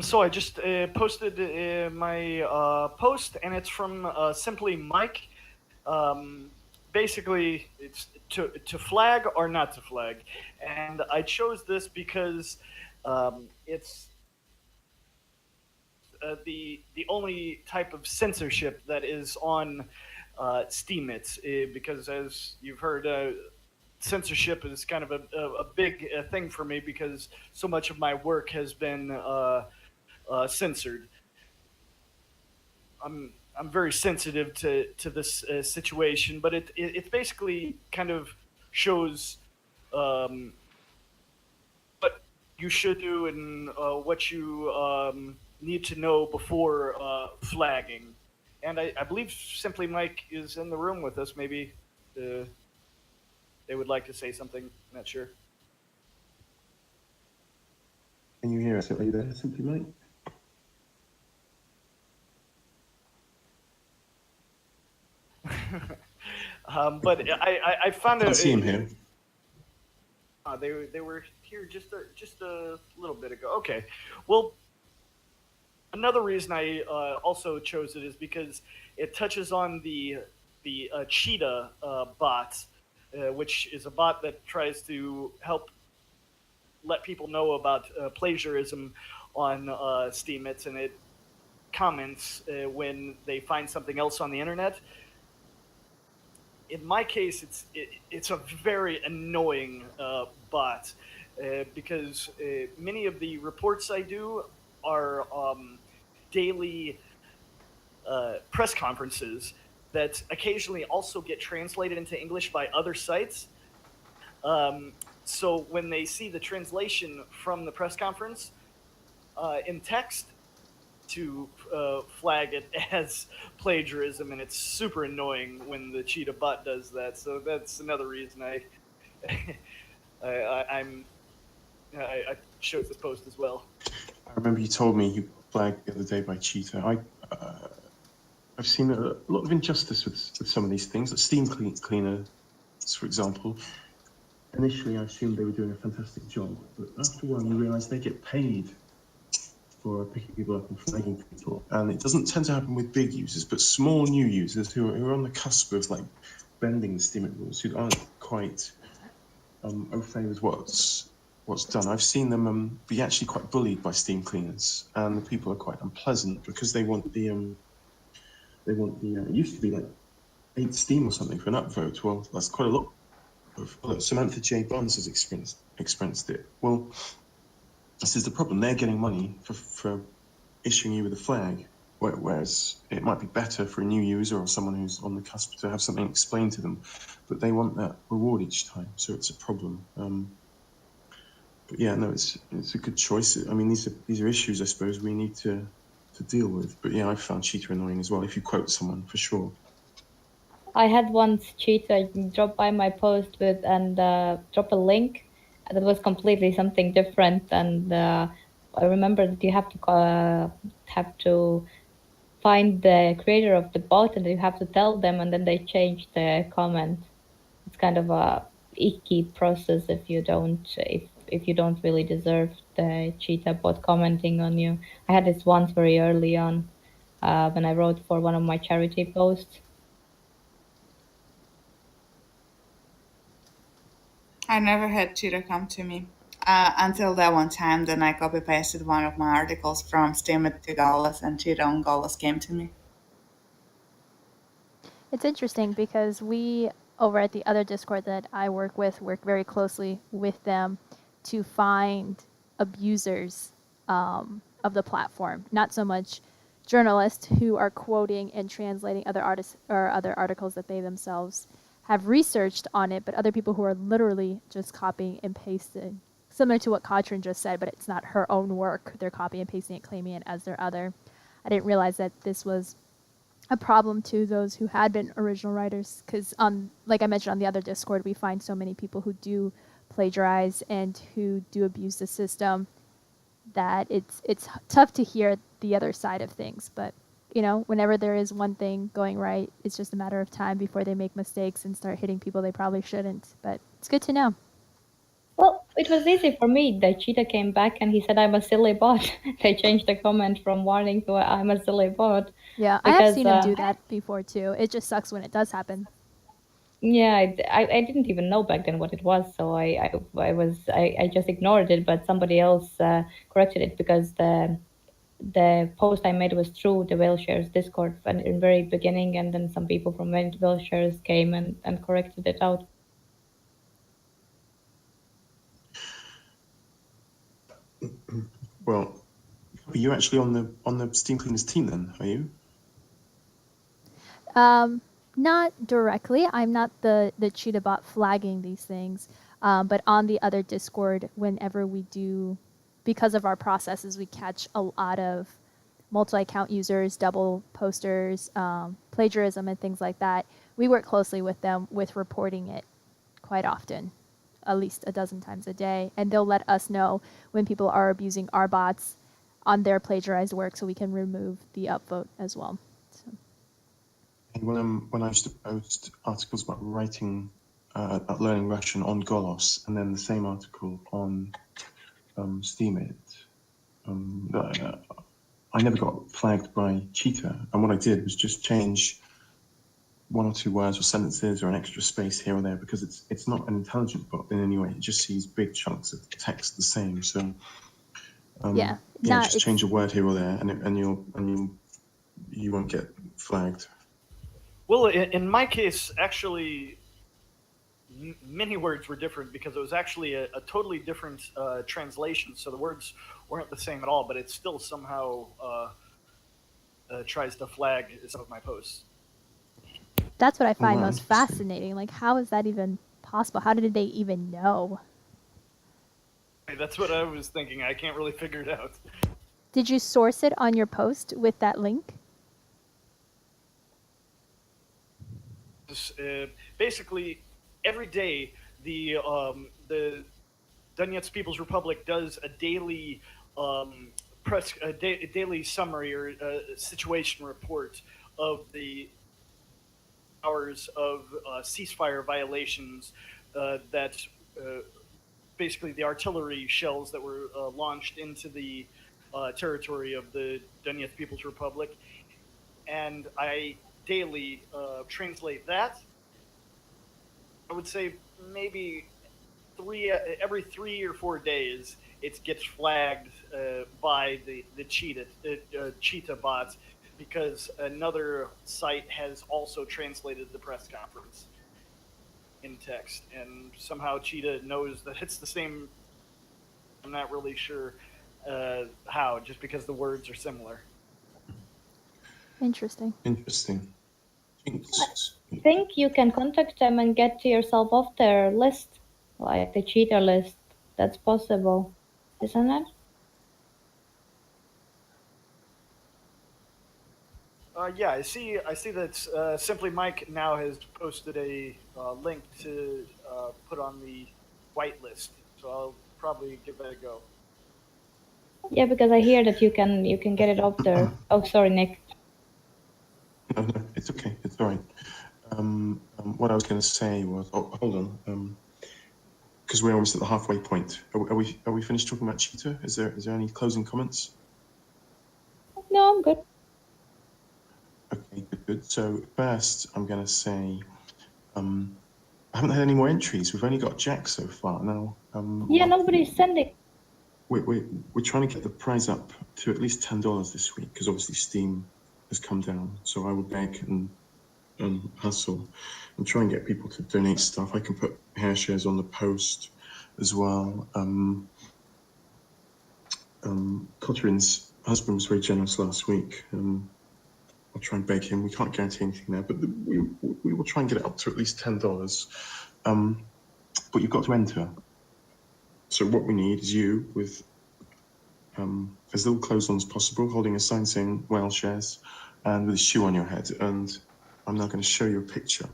So I just posted my post, and it's from Simply Mike. Basically, it's to flag or not to flag, and I chose this because it's the only type of censorship that is on Steemit, because as you've heard. Censorship is kind of a big thing for me because so much of my work has been censored. I'm very sensitive to this situation, but it basically kind of shows what you should do and what you need to know before flagging. And I believe Simply Mike is in the room with us. Maybe they would like to say something. Not sure. Can you hear us? Are you there, Simply Mike? But I found I it. see him here. They were here just a little bit ago. Okay, well, another reason I also chose it is because it touches on the Cheetah bot, which is a bot that tries to help let people know about plagiarism on Steemit, and it comments when they find something else on the internet. In my case, it's a very annoying bot because many of the reports I do are daily press conferences that occasionally also get translated into English by other sites. so when they see the translation from the press conference in text to flag it as plagiarism, and it's super annoying when the cheetah bot does that. So that's another reason I'm I chose this post as well. I remember you told me you got flagged the other day by Cheetah. I've seen a lot of injustice with some of these things. Like Steam Cleaner, for example. Initially, I assumed they were doing a fantastic job, but after a while, you realise they get paid for picking people up and flagging people. And it doesn't tend to happen with big users, but small new users who are on the cusp of like bending the Steam rules, who aren't quite au fait with what's done. I've seen them be actually quite bullied by Steam cleaners, and the people are quite unpleasant because they want the it used to be like 8 Steam or something for an upvote. Well, that's quite a lot. Samantha J. Bonds has experienced it. Well, this is the problem. They're getting money for issuing you with a flag, whereas it might be better for a new user or someone who's on the cusp to have something explained to them, but they want that reward each time, so it's a problem. But yeah, no, it's a good choice. I mean, these are issues I suppose we need to deal with. But yeah, I found Cheetah annoying as well. If you quote someone, for sure. I had once Cheetah drop by my post with and drop a link that was completely something different, and I remember that you have to find the creator of the bot and you have to tell them, and then they change the comment. It's kind of a icky process if you don't really deserve the Cheetah bot commenting on you. I had this once very early on when I wrote for one of my charity posts. I never had Cheetah come to me until that one time. Then I copy pasted one of my articles from Steemit to Gaules, and Cheetah on Gaules came to me. It's interesting because we, over at the other Discord that I work with, work very closely with them to find abusers of the platform. Not so much journalists who are quoting and translating other artists or other articles that they themselves have researched on it, but other people who are literally just copying and pasting, similar to what Katrin just said, but it's not her own work. They're copying and pasting it, claiming it as their other. I didn't realize that this was a problem to those who had been original writers, because like I mentioned on the other Discord, we find so many people who do plagiarize and who do abuse the system that it's tough to hear the other side of things. But whenever there is one thing going right, it's just a matter of time before they make mistakes and start hitting people they probably shouldn't. But it's good to know. Well, it was easy for me. The Cheetah came back and he said, "I'm a silly bot." They changed the comment from warning to "I'm a silly bot." Yeah, I have seen him do that before too. It just sucks when it does happen. Yeah, I didn't even know back then what it was, so I just ignored it. But somebody else corrected it because the post I made was through the Whaleshares Discord in the very beginning, and then some people from Whaleshares came and corrected it out. Well, are you actually on the Steam Cleaners team then? Are you? Not directly. I'm not the Cheetah bot flagging these things, but on the other Discord, whenever we do, because of our processes, we catch a lot of multi-account users, double posters, plagiarism, and things like that. We work closely with them with reporting it quite often, at least a dozen times a day, and they'll let us know when people are abusing our bots on their plagiarized work, so we can remove the upvote as well. So. When I used to post articles about writing, about learning Russian on Golos, and then the same article on Steemit, I never got flagged by Cheetah, and what I did was just change one or two words or sentences or an extra space here or there, because it's not an intelligent bot in any way. It just sees big chunks of text the same. So just change a word here or there, and you won't get flagged. Well, in my case, actually, many words were different because it was actually a totally different translation. So the words weren't the same at all, but it still somehow tries to flag some of my posts. That's what I find most fascinating. Like, how is that even possible? How did they even know? That's what I was thinking. I can't really figure it out. Did you source it on your post with that link? Basically, every day the Donetsk People's Republic does a daily daily summary or situation report of the hours of ceasefire violations that basically the artillery shells that were launched into the territory of the Donetsk People's Republic, and I daily translate that. I would say maybe every 3 or 4 days it gets flagged by the cheetah bots because another site has also translated the press conference in text, and somehow Cheetah knows that it's the same. I'm not really sure how, just because the words are similar. Interesting. Interesting. I think you can contact them and get yourself off their list, like the cheater list. That's possible, isn't it? Yeah, I see. I see that Simply Mike now has posted a link to put on the whitelist, so I'll probably give that a go. Yeah, because I hear that you can get it off there. Oh, sorry, Nick. No, it's okay. It's all right. What I was going to say was, hold on, because we're almost at the halfway point. Are we finished talking about Cheetah? Is there any closing comments? No, I'm good. Okay, good. So first, I'm going to say, I haven't had any more entries. We've only got Jack so far now. Yeah, nobody's sending. We're trying to get the price up to at least $10 this week because obviously Steam has come down. So I would beg and hustle and try and get people to donate stuff. I can put hair shares on the post as well. Cotterin's husband was very generous last week. I'll try and beg him. We can't guarantee anything there, but we will try and get it up to at least $10. But you've got to enter. So what we need is you with as little clothes on as possible, holding a sign saying "Well shares," and with a shoe on your head. And I'm now going to show you a picture.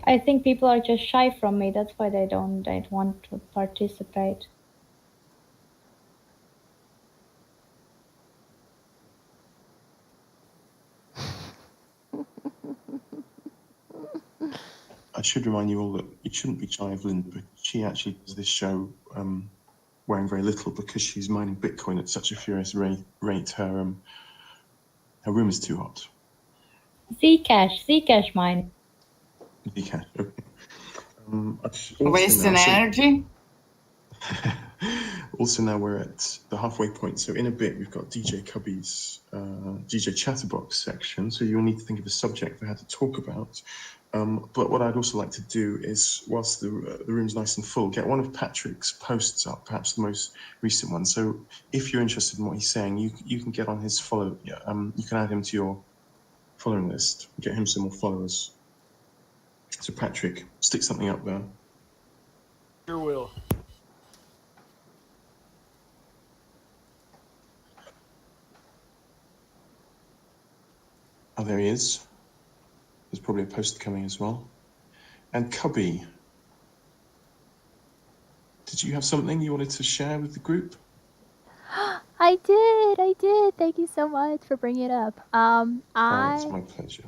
I think people are just shy from me. That's why they don't want to participate. I should remind you all that you shouldn't be shy of Linda, but she actually does this show wearing very little because she's mining Bitcoin at such a furious rate. Her room is too hot. Zcash mine. Zcash, okay. Wasting energy. Also now we're at the halfway point. So in a bit we've got DJ Cubby's DJ Chatterbox section. So you'll need to think of a subject for how to talk about. But what I'd also like to do is, whilst the room's nice and full, get one of Patrick's posts up, perhaps the most recent one. So if you're interested in what he's saying, you can get on his follow. You can add him to your following list, get him some more followers. So Patrick, stick something up there. Sure will. Oh, there he is. There's probably a post coming as well. And Cubby, did you have something you wanted to share with the group? I did. Thank you so much for bringing it up. It's my pleasure.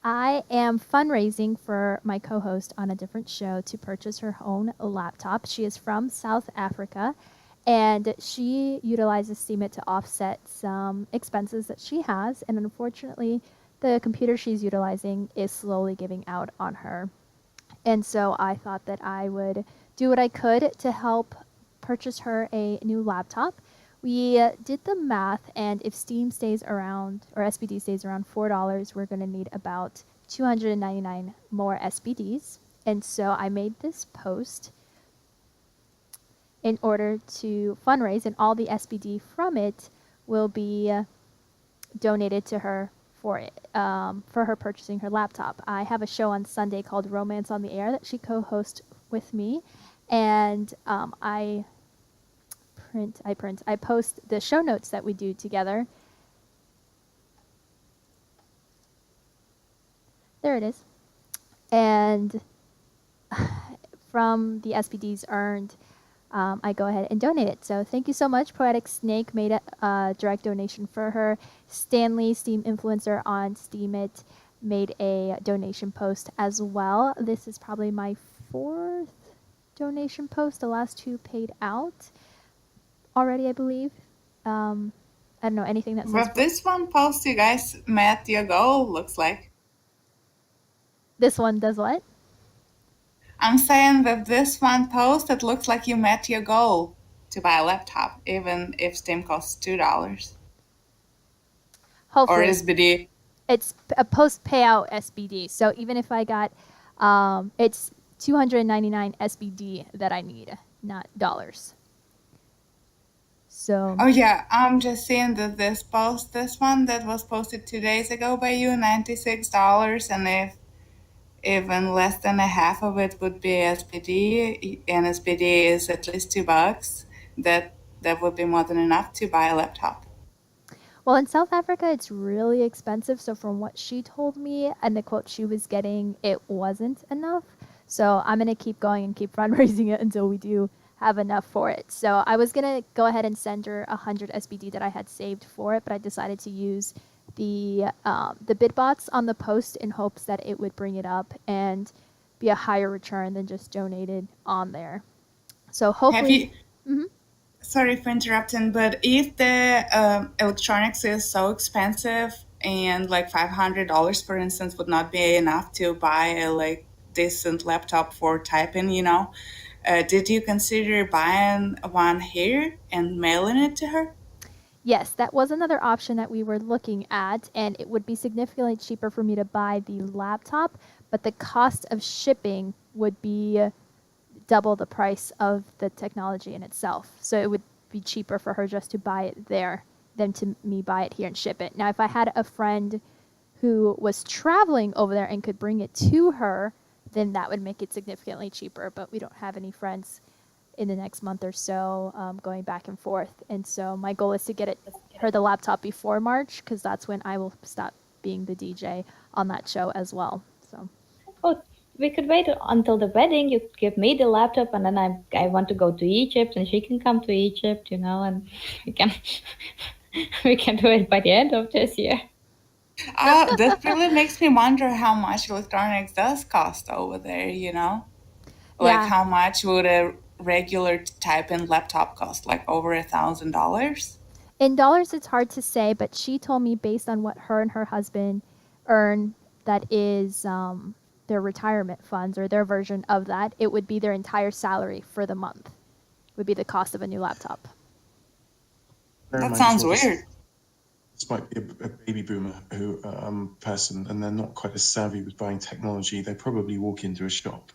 I am fundraising for my co-host on a different show to purchase her own laptop. She is from South Africa, and she utilizes Steemit to offset some expenses that she has. And unfortunately, the computer she's utilizing is slowly giving out on her. And so I thought that I would do what I could to help purchase her a new laptop. We did the math, and if Steam stays around, or SBD stays around $4, we're going to need about 299 more SBDs. And so I made this post in order to fundraise, and all the SBD from it will be donated to her for her purchasing her laptop. I have a show on Sunday called Romance on the Air that she co-hosts with me, and I post the show notes that we do together. There it is. And from the SPDs earned, I go ahead and donate it. So thank you so much. Poetic Snake made a direct donation for her. Stanley, Steam influencer on Steemit, made a donation post as well. This is probably my 4th donation post. The last 2 paid out already, I believe. I don't know anything that says. But this one post, you guys met your goal, looks like. This one does what? I'm saying that this one post, it looks like you met your goal to buy a laptop, even if Steam costs $2. Hopefully. Or SBD. It's a post payout SBD. So even if I got, it's 299 SBD that I need, not dollars. So. Oh yeah, I'm just seeing that this one that was posted 2 days ago by you, $96, and if even less than a half of it would be SPD, and SPD is at least $2, that would be more than enough to buy a laptop. Well, in South Africa, it's really expensive. So from what she told me and the quote she was getting, it wasn't enough. So I'm going to keep going and keep fundraising it until we do have enough for it. So I was going to go ahead and send her 100 SBD that I had saved for it, but I decided to use the bid bots on the post in hopes that it would bring it up and be a higher return than just donated on there. So hopefully. Sorry for interrupting, but if the electronics is so expensive and like $500, for instance, would not be enough to buy a decent laptop for typing, did you consider buying one here and mailing it to her? Yes, that was another option that we were looking at, and it would be significantly cheaper for me to buy the laptop, but the cost of shipping would be double the price of the technology in itself. So it would be cheaper for her just to buy it there than to me buy it here and ship it. Now, if I had a friend who was traveling over there and could bring it to her, then that would make it significantly cheaper. But we don't have any friends in the next month or so going back and forth. And so my goal is to get her the laptop before March, because that's when I will stop being the DJ on that show as well. So. Oh, we could wait until the wedding. You give me the laptop, and then I want to go to Egypt, and she can come to Egypt, and we can we can do it by the end of this year. That really makes me wonder how much electronics does cost over there, Like how much would a regular type-in laptop cost? Like over $1,000? In dollars, it's hard to say, but she told me based on what her and her husband earn, that is their retirement funds or their version of that, it would be their entire salary for the month, would be the cost of a new laptop. That sounds weird. This might be a baby boomer person, and they're not quite as savvy with buying technology. They probably walk into a shop,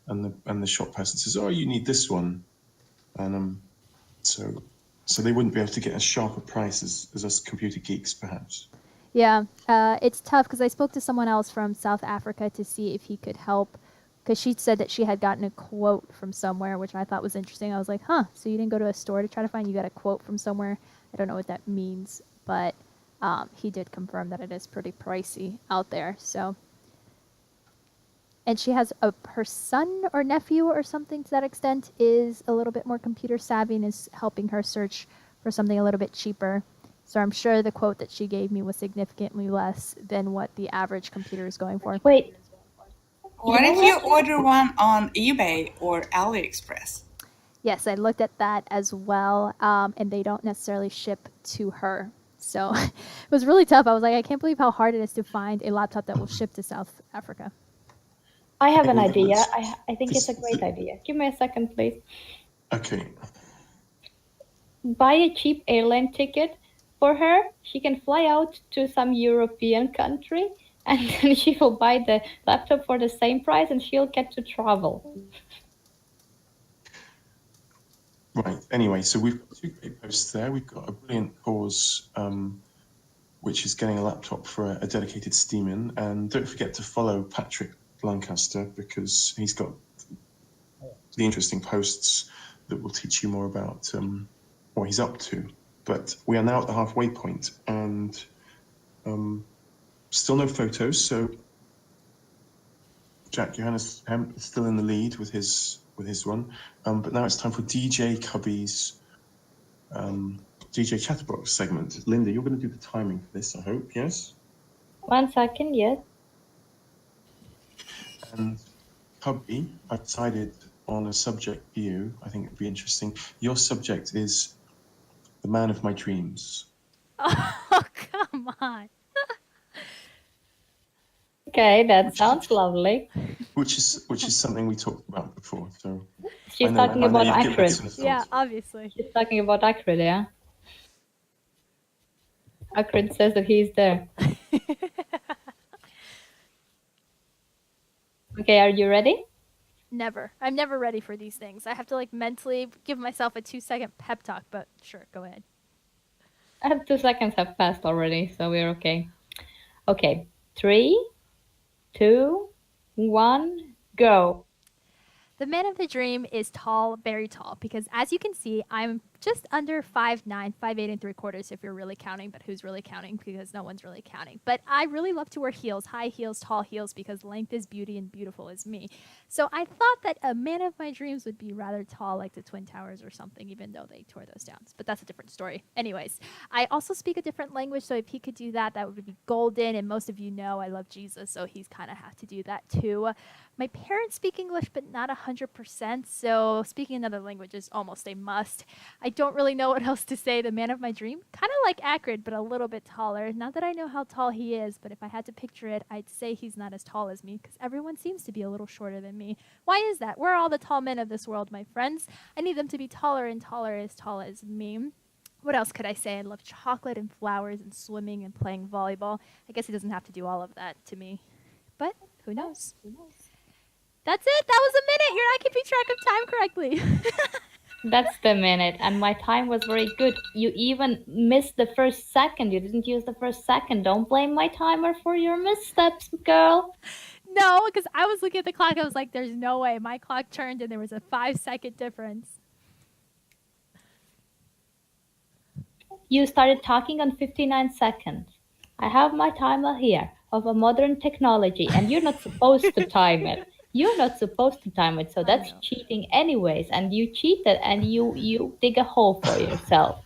and the shop person says, "Oh, you need this one," and so they wouldn't be able to get a sharper price as us computer geeks, perhaps. Yeah, it's tough because I spoke to someone else from South Africa to see if he could help, because she said that she had gotten a quote from somewhere, which I thought was interesting. I was like, huh, so you didn't go to a store to try to find, you got a quote from somewhere? I don't know what that means, but he did confirm that it is pretty pricey out there. So, and she has her son or nephew or something to that extent is a little bit more computer savvy and is helping her search for something a little bit cheaper. So I'm sure the quote that she gave me was significantly less than what the average computer is going for. Wait. What if you order one on eBay or AliExpress? Yes, I looked at that as well, and they don't necessarily ship to her. So it was really tough. I was like, I can't believe how hard it is to find a laptop that will ship to South Africa. I have an idea. I think it's a great idea. Give me a second, please. Okay. Buy a cheap airline ticket for her. She can fly out to some European country, and then she will buy the laptop for the same price, and she'll get to travel. Right. Anyway, so we've got 2 great posts there. We've got a brilliant cause which is getting a laptop for a dedicated Steam-in. And don't forget to follow Patrick Lancaster, because he's got the interesting posts that will teach you more about what he's up to. But we are now at the halfway point, and still no photos. So Jack Johannes is still in the lead with his one. But now it's time for DJ Cubby's DJ Chatterbox segment. Linda, you're going to do the timing for this, I hope, yes? 1 second, yes. And Cubby, I've decided on a subject for you. I think it'd be interesting. Your subject is the man of my dreams. Oh, come on. Okay, that sounds lovely. Which is something we talked about before. So She's I know talking about you've given it Acrid. some thought. Yeah, obviously. She's talking about Acrid, yeah? Acrid says that he's there. Okay, are you ready? Never. I'm never ready for these things. I have to like mentally give myself a 2-second pep talk, but sure, go ahead. 2 seconds have passed already, so we're okay. Okay, 3, 2, 1, go. The man of the dream is tall, very tall, because as you can see, I'm just under 5'9", 5'8 3/4 if you're really counting, but who's really counting because no one's really counting. But I really love to wear heels, high heels, tall heels, because length is beauty and beautiful is me. So I thought that a man of my dreams would be rather tall, like the Twin Towers or something, even though they tore those down. But that's a different story. Anyways, I also speak a different language, so if he could do that, that would be golden. And most of you know I love Jesus, so he's kind of have to do that too. My parents speak English, but not 100%, so speaking another language is almost a must. I don't really know what else to say. The man of my dream, kind of like Acrid, but a little bit taller. Not that I know how tall he is, but if I had to picture it, I'd say he's not as tall as me, because everyone seems to be a little shorter than me. Why is that? Where are all the tall men of this world, my friends? I need them to be taller and taller, as tall as me. What else could I say? I love chocolate and flowers and swimming and playing volleyball. I guess he doesn't have to do all of that to me, but who knows? That's it. That was a minute. You're not keeping track of time correctly. That's the minute, and my time was very good. You even missed the first second. You didn't use the first second. Don't blame my timer for your missteps, girl. No, because I was looking at the clock. I was like, there's no way. My clock turned and there was a 5-second difference. You started talking on 59 seconds. I have my timer here of a modern technology, and you're not supposed to time it. You're not supposed to time it, so that's cheating anyways. And you cheated, and you dig a hole for yourself.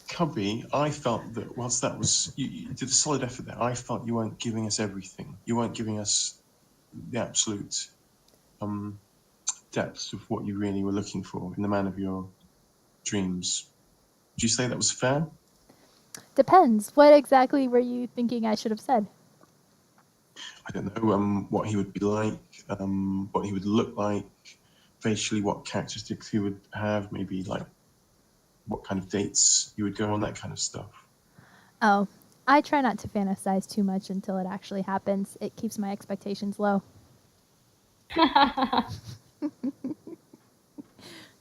Cubby, I felt that whilst that was, you did a solid effort there, I felt you weren't giving us everything. You weren't giving us the absolute depths of what you really were looking for in the man of your dreams. Would you say that was fair? Depends. What exactly were you thinking I should have said? I don't know what he would be like, what he would look like, facially, what characteristics he would have, maybe like what kind of dates you would go on, that kind of stuff. Oh, I try not to fantasize too much until it actually happens. It keeps my expectations low. Okay,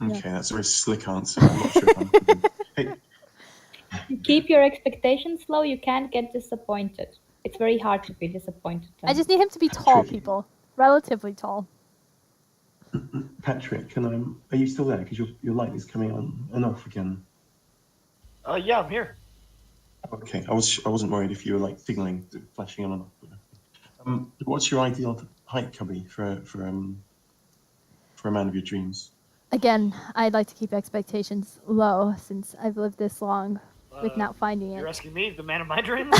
that's a very slick answer. I'm not sure if I'm hey, Keep your expectations low. You can't get disappointed. It's very hard to be disappointed. I just need him to be tall, Patrick. people. Relatively tall. Patrick, are you still there? Because your light is coming on and off again. Yeah, I'm here. Okay, I wasn't worried if you were like signaling, flashing on and off. What's your ideal height, Cubby, for a man of your dreams? Again, I'd like to keep expectations low since I've lived this long without finding it. You're asking me, the man of my dreams?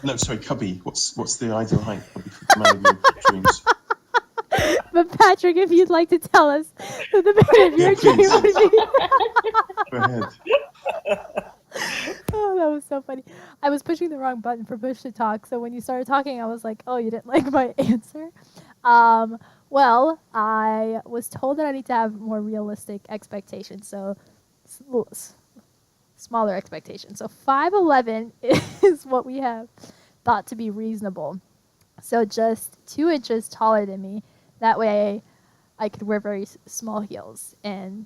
No, sorry, Cubby. What's the ideal height, Cubby, for the man of your dreams? But Patrick, if you'd like to tell us who the man of your dream please. would be. Go ahead. Oh, that was so funny. I was pushing the wrong button for push to talk, so when you started talking, I was like, oh, you didn't like my answer? Well, I was told that I need to have more realistic expectations, so smaller expectations. So 5'11" is what we have thought to be reasonable. So just 2 inches taller than me. That way I could wear very small heels and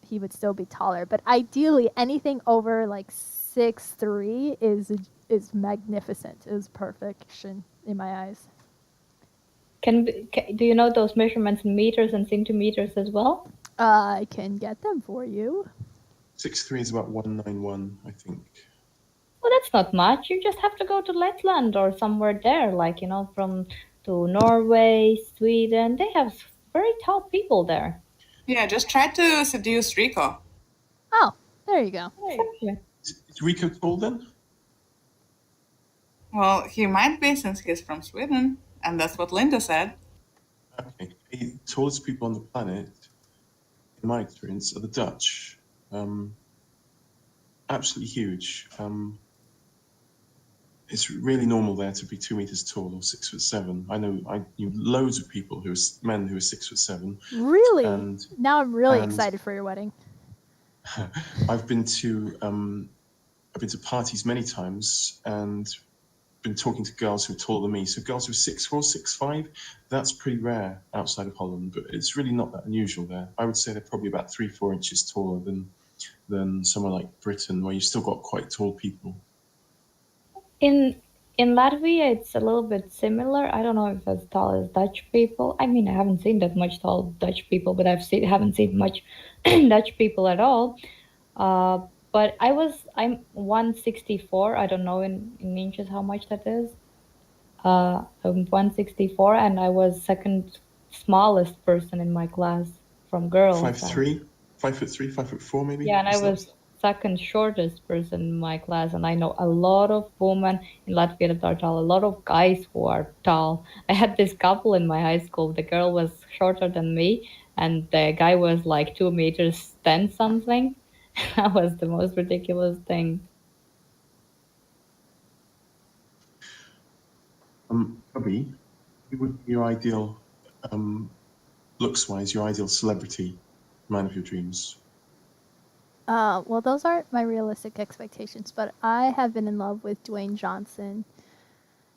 he would still be taller. But ideally, anything over like 6'3" is is magnificent. It is perfection in my eyes. Do you know those measurements in meters and centimeters as well? I can get them for you. 6'3" is about 191, I think. Well, that's not much. You just have to go to Letland or somewhere there, like, from to Norway, Sweden. They have very tall people there. Yeah, just try to seduce Rico. Oh, there you go. Exactly. Is Rico tall then? Well, he might be since he's from Sweden, and that's what Linda said. Okay. The tallest people on the planet, in my experience, are the Dutch. Absolutely huge. It's really normal there to be 2 meters tall or 6'7". I knew loads of people men who are 6'7". Really? And Now I'm really and- excited for your wedding. I've been to parties many times and been talking to girls who are taller than me. So girls who are 6'4", 6'5", that's pretty rare outside of Holland, but it's really not that unusual there. I would say they're probably about 3-4 inches taller than somewhere like Britain, where you've still got quite tall people. In Latvia, it's a little bit similar. I don't know if as tall as Dutch people. I mean, I haven't seen that much tall Dutch people, but haven't seen much Dutch people at all. But I'm 164. I don't know in inches how much that is. I'm 164, and I was second smallest person in my class from girls. 5'3", 5'3", 5'4", maybe. Yeah, and I was second shortest person in my class, and I know a lot of women in Latvia that are tall, a lot of guys who are tall. I had this couple in my high school. The girl was shorter than me, and the guy was like 2 meters 10 something. That was the most ridiculous thing. Cubby, who would be your ideal, looks-wise, your ideal celebrity man of your dreams? Well, those aren't my realistic expectations, but I have been in love with Dwayne Johnson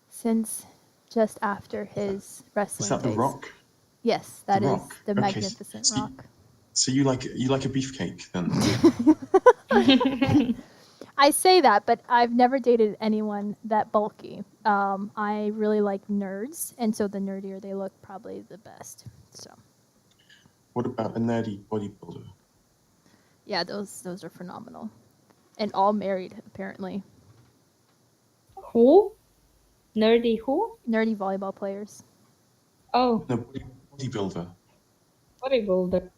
since just after his wrestling Is that days. The Rock? Yes, that The is Rock. the Okay, magnificent so Rock. So you like a beefcake then? I say that, but I've never dated anyone that bulky. I really like nerds, and so the nerdier they look, probably the best. So What about a nerdy bodybuilder? yeah, those are phenomenal, and all married apparently. Who? Nerdy who? Nerdy volleyball players. Oh, No, bodybuilder. bodybuilder.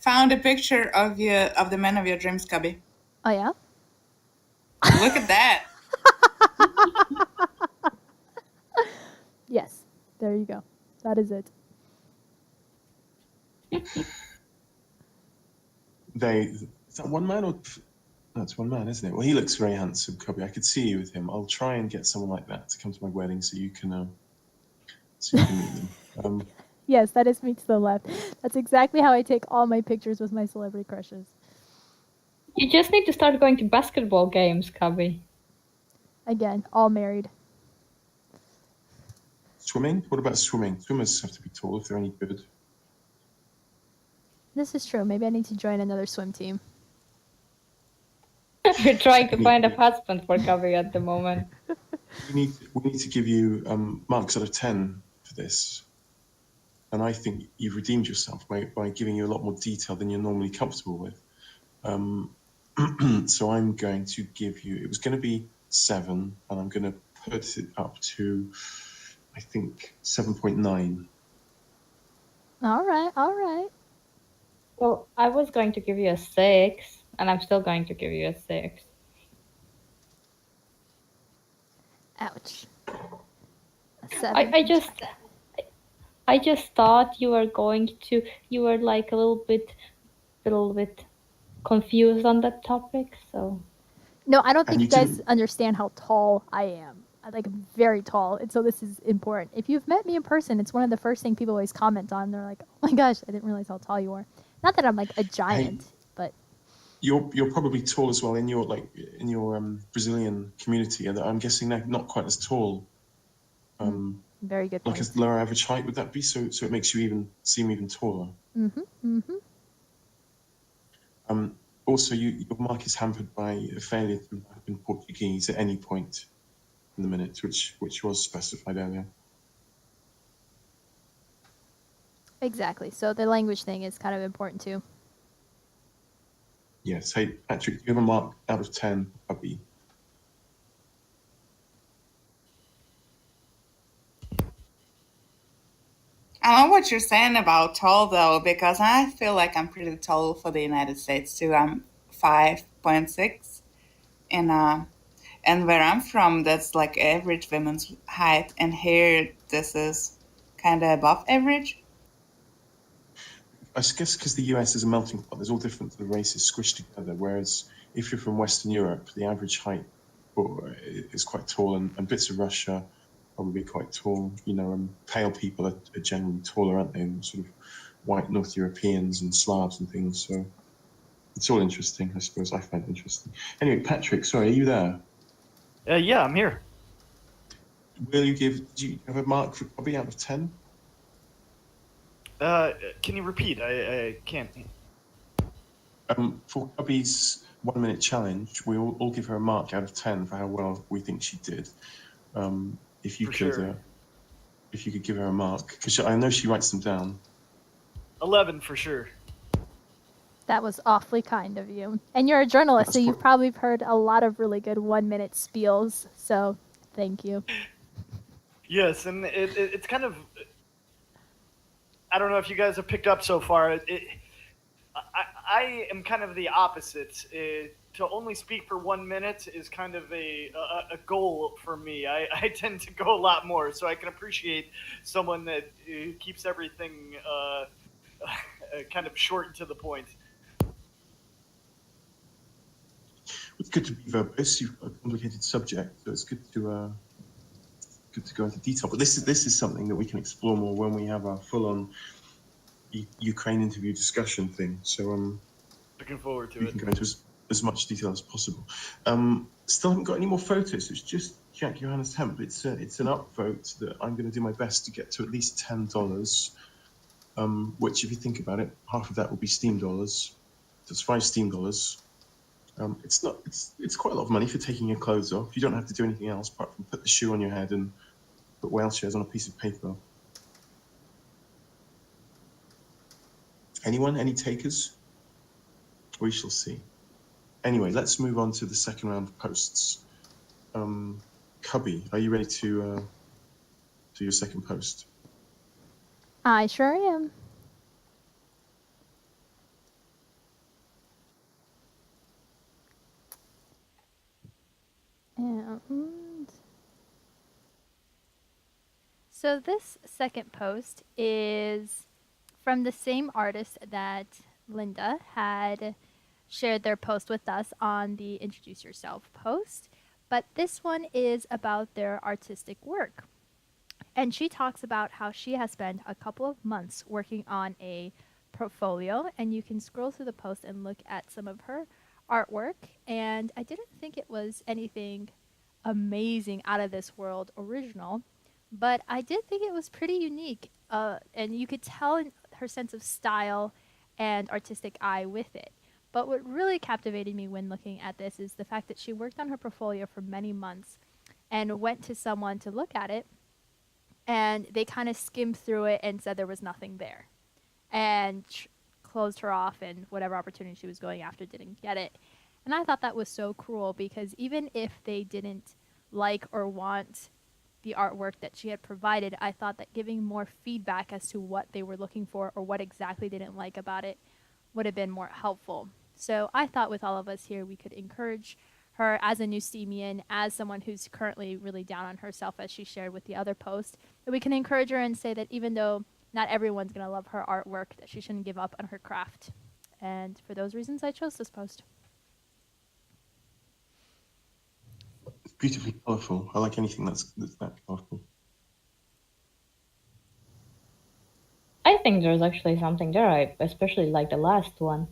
Found a picture of the man of your dreams, Cubby. Oh yeah. Look at that. Yes, there you go. That is it. Is that one man or? No, it's one man, isn't it? Well, he looks very handsome, Cubby. I could see you with him. I'll try and get someone like that to come to my wedding so you can meet them. Yes, that is me to the left. That's exactly how I take all my pictures with my celebrity crushes. You just need to start going to basketball games, Cubby. Again, all married. Swimming? What about swimming? Swimmers have to be tall if they're any good. This is true. Maybe I need to join another swim team. We're trying to find a husband for Cubby at the moment. We need to give you marks out of 10 for this. And I think you've redeemed yourself by giving you a lot more detail than you're normally comfortable with. So I'm going to give you, it was going to be 7, and I'm going to put it up to, I think, 7.9. All right. Well, I was going to give you a 6, and I'm still going to give you a 6. Ouch. A 7. I just thought you were like a little bit confused on that topic, so. No, I don't think And you you guys didn't- understand how tall I am. I'm like very tall, and so this is important. If you've met me in person, it's one of the first things people always comment on. They're like, "Oh my gosh, I didn't realize how tall you are." Not that I'm like a giant, but You're probably tall as well in your Brazilian community. And I'm guessing they're not quite as tall. very good Like point. a lower average height, would that be? So it makes you seem even taller. Also, your mark is hampered by a failure to type in Portuguese at any point in the minute, which was specified earlier. Exactly. So the language thing is kind of important too. Yes. Hey, Patrick, do you have a mark out of 10 for Cubby? I know what you're saying about tall though, because I feel like I'm pretty tall for the United States too. I'm 5.6, and where I'm from, that's like average women's height, and here this is kind of above average. I guess because the US is a melting pot, there's all different races squished together. Whereas if you're from Western Europe, the average height is quite tall, and bits of Russia probably quite tall. Pale people are generally taller, aren't they? And sort of white North Europeans and Slavs and things. So it's all interesting, I suppose. I find it interesting. Anyway, Patrick, sorry, are you there? Yeah, I'm here. Do you have a mark for Cubby out of 10? Can you repeat? I can't. For Cubby's 1 minute challenge, we all give her a mark out of 10 for how well we think she did. If you could give her a mark, because I know she writes them down. 11 for sure. That was awfully kind of you. And you're a journalist, so you've probably heard a lot of really good 1 minute spiels. So thank you. Yes, and it's kind of. I don't know if you guys have picked up so far. I am kind of the opposite. To only speak for 1 minute is kind of a goal for me. I tend to go a lot more, so I can appreciate someone that keeps everything kind of short and to the point. It's good to be verbose. You've got a complicated subject, so it's good to go into detail. But this is something that we can explore more when we have our full-on Ukraine interview discussion thing. So looking forward to we it. can go into as much detail as possible. Still haven't got any more photos. It's just Jack Johannes Hemp. It's an upvote that I'm going to do my best to get to at least $10. Which, if you think about it, half of that will be Steam dollars. So it's 5 Steam dollars. It's quite a lot of money for taking your clothes off. You don't have to do anything else apart from put the shoe on your head and put whale shares on a piece of paper. Anyone? Any takers? We shall see. Anyway, let's move on to the second round of posts. Cubby, are you ready to do your second post? I sure am. And so this second post is from the same artist that Linda had shared their post with us on the Introduce Yourself post, but this one is about their artistic work. And she talks about how she has spent a couple of months working on a portfolio, and you can scroll through the post and look at some of her artwork. And I didn't think it was anything amazing, out of this world original, but I did think it was pretty unique. And you could tell in her sense of style and artistic eye with it. But what really captivated me when looking at this is the fact that she worked on her portfolio for many months and went to someone to look at it, and they kind of skimmed through it and said there was nothing there, and closed her off, and whatever opportunity she was going after didn't get it. And I thought that was so cruel, because even if they didn't like or want the artwork that she had provided, I thought that giving more feedback as to what they were looking for or what exactly they didn't like about it would have been more helpful. So I thought with all of us here, we could encourage her as a new Steamian, as someone who's currently really down on herself, as she shared with the other post, that we can encourage her and say that even though not everyone's going to love her artwork, that she shouldn't give up on her craft. And for those reasons, I chose this post. It's beautifully colourful. I like anything that's that colourful. I think there's actually something there. I especially like the last one.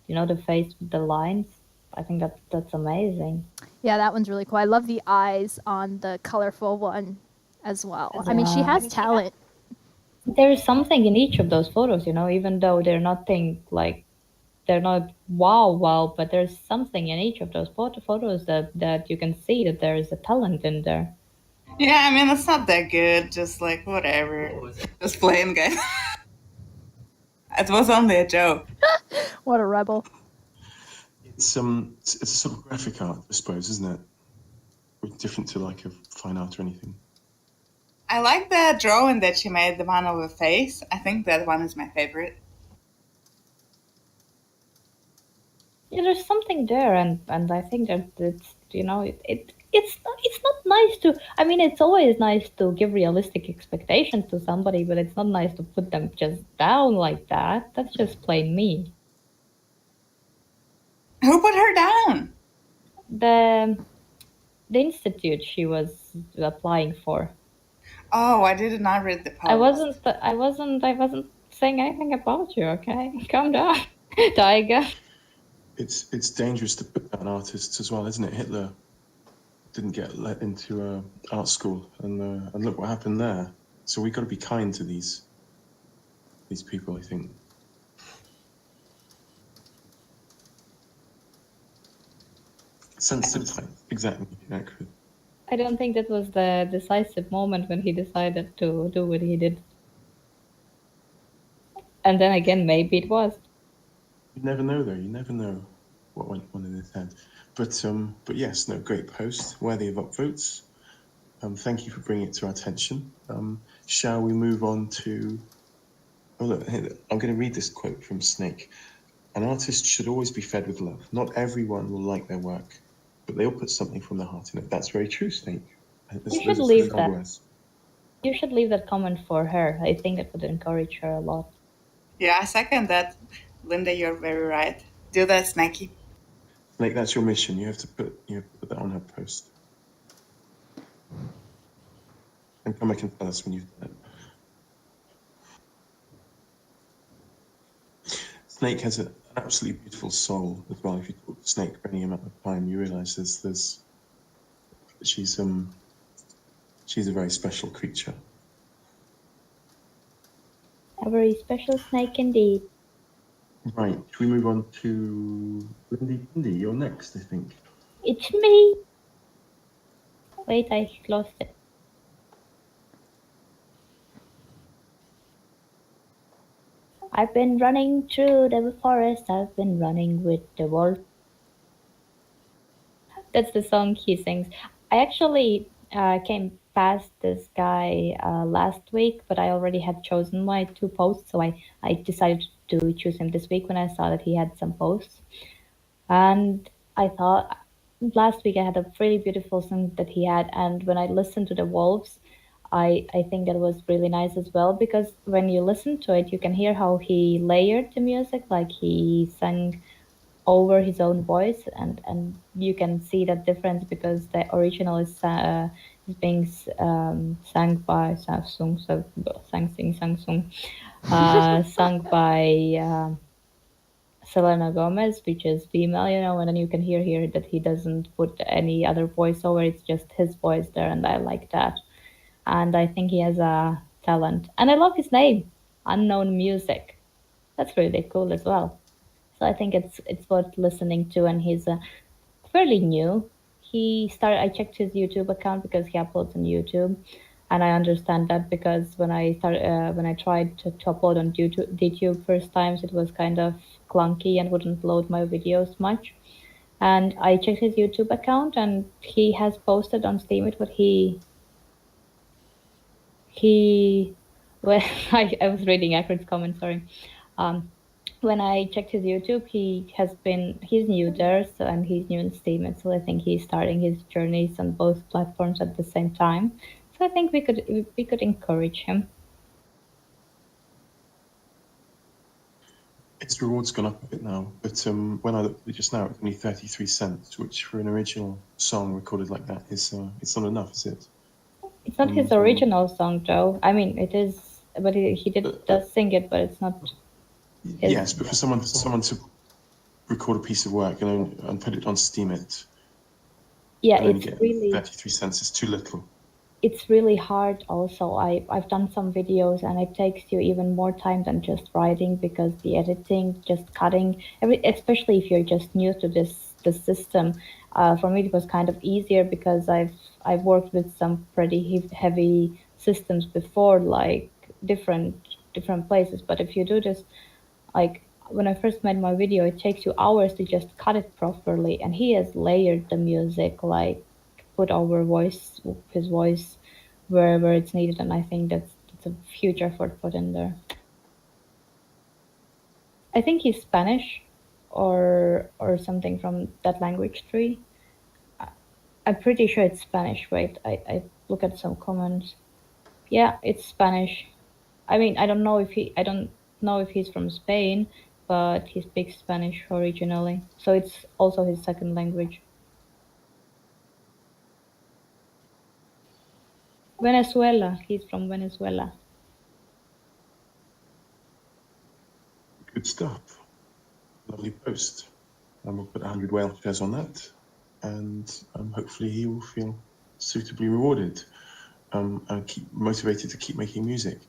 The face with the lines. I think that's amazing. Yeah, that one's really cool. I love the eyes on the colorful one as well. I mean, she has talent. There is something in each of those photos, even though they're nothing like they're not wow, but there's something in each of those photos that you can see that there is a talent in there. Yeah, I mean, it's not that good. Just like, whatever. Just playing, guys. It was only a joke. What a rebel. It's a sort of graphic art, I suppose, isn't it? Different to like a fine art or anything. I like the drawing that she made, the one of a face. I think that one is my favorite. Yeah, there's something there, and I think that it's it's not nice to. I mean, it's always nice to give realistic expectations to somebody, but it's not nice to put them just down like that. That's just plain mean. Who put her down? The the institute she was applying for. Oh, I did not read the post. I wasn't saying anything about you. Okay, calm down, Tiger. It's dangerous to put down artists as well, isn't it? Hitler didn't get let into art school, and look what happened there. So we've got to be kind to these people, I think. Sensitive, exactly, accurate. I don't think that was the decisive moment when he decided to do what he did. And then again, maybe it was. You never know, though. You never know what went on in his head. But yes, no, great post, worthy of upvotes. Thank you for bringing it to our attention. Shall we move on to? Oh look, I'm going to read this quote from Snake. An artist should always be fed with love. Not everyone will like their work, but they all put something from their heart in it. That's very true, Snake. You should leave that. You should leave that comment for her. I think that would encourage her a lot. Yeah, I second that. Linda, you're very right. Do that, Snakey. Snake, that's your mission. You have to put that on her post. And come back and tell us when you've done it. Snake has an absolutely beautiful soul as well. If you talk to Snake for any amount of time, you realise she's a very special creature. A very special snake indeed. Right, should we move on to Lindy? You're next, I think. It's me. Wait, I lost it. I've been running through the forest, I've been running with the wolf. That's the song he sings. I actually came past this guy last week, but I already had chosen my 2 posts, so I decided to choose him this week when I saw that he had some posts. And I thought last week I had a really beautiful song that he had, and when I listened to the Wolves, I think that was really nice as well, because when you listen to it, you can hear how he layered the music, like he sang over his own voice, and you can see that difference because the original is being sung by sung by Selena Gomez, which is female, and then you can hear here that he doesn't put any other voice over, it's just his voice there, and I like that. And I think he has a talent. And I love his name, Unknown Music. That's really cool as well. So I think it's worth listening to, and he's fairly new. I checked his YouTube account because he uploads on YouTube, and I understand that because when I tried to upload on YouTube first times, it was kind of clunky and wouldn't load my videos much. And I checked his YouTube account, and he has posted on Steam what he well I was reading Akron's comment, sorry. When I checked his YouTube, he's new there, so, and he's new in Steam, so I think he's starting his journeys on both platforms at the same time. So I think we could encourage him. Its reward's gone up a bit now, but when I looked at it just now, it's only 33 cents, which for an original song recorded like that is it's not enough, is it? It's not his original song, though. I mean, it is, but he does sing it, but it's not. Yes, but for someone to record a piece of work and put it on Steam, it's really 33 cents is too little. it's really hard also. I've done some videos and it takes you even more time than just writing because the editing, just cutting, especially if you're just new to this system. For me, it was kind of easier because I've worked with some pretty heavy systems before, like different different places. But if you do this, like when I first made my video, it takes you hours to just cut it properly, and he has layered the music, like put our voice, his voice, wherever it's needed, and I think that's a huge effort put in there. I think he's Spanish, or something from that language tree. I'm pretty sure it's Spanish. Wait, I look at some comments. Yeah, it's Spanish. I mean, I don't know if he's from Spain, but he speaks Spanish originally, so it's also his second language. Venezuela. He's from Venezuela. Good stuff. Lovely post. We'll put 100 whale shares on that, and hopefully he will feel suitably rewarded and keep motivated to keep making music.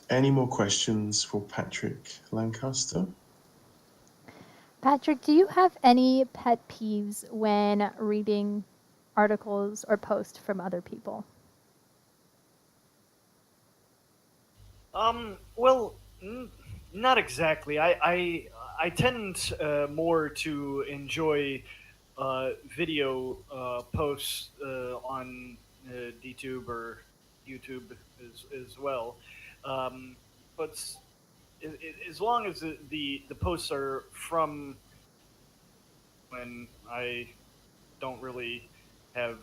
Any more questions for Patrick Lancaster? Patrick, do you have any pet peeves when reading articles or posts from other people? Well, not exactly. I tend more to enjoy video posts on DTube or YouTube as well. But as long as the posts are from when I don't really have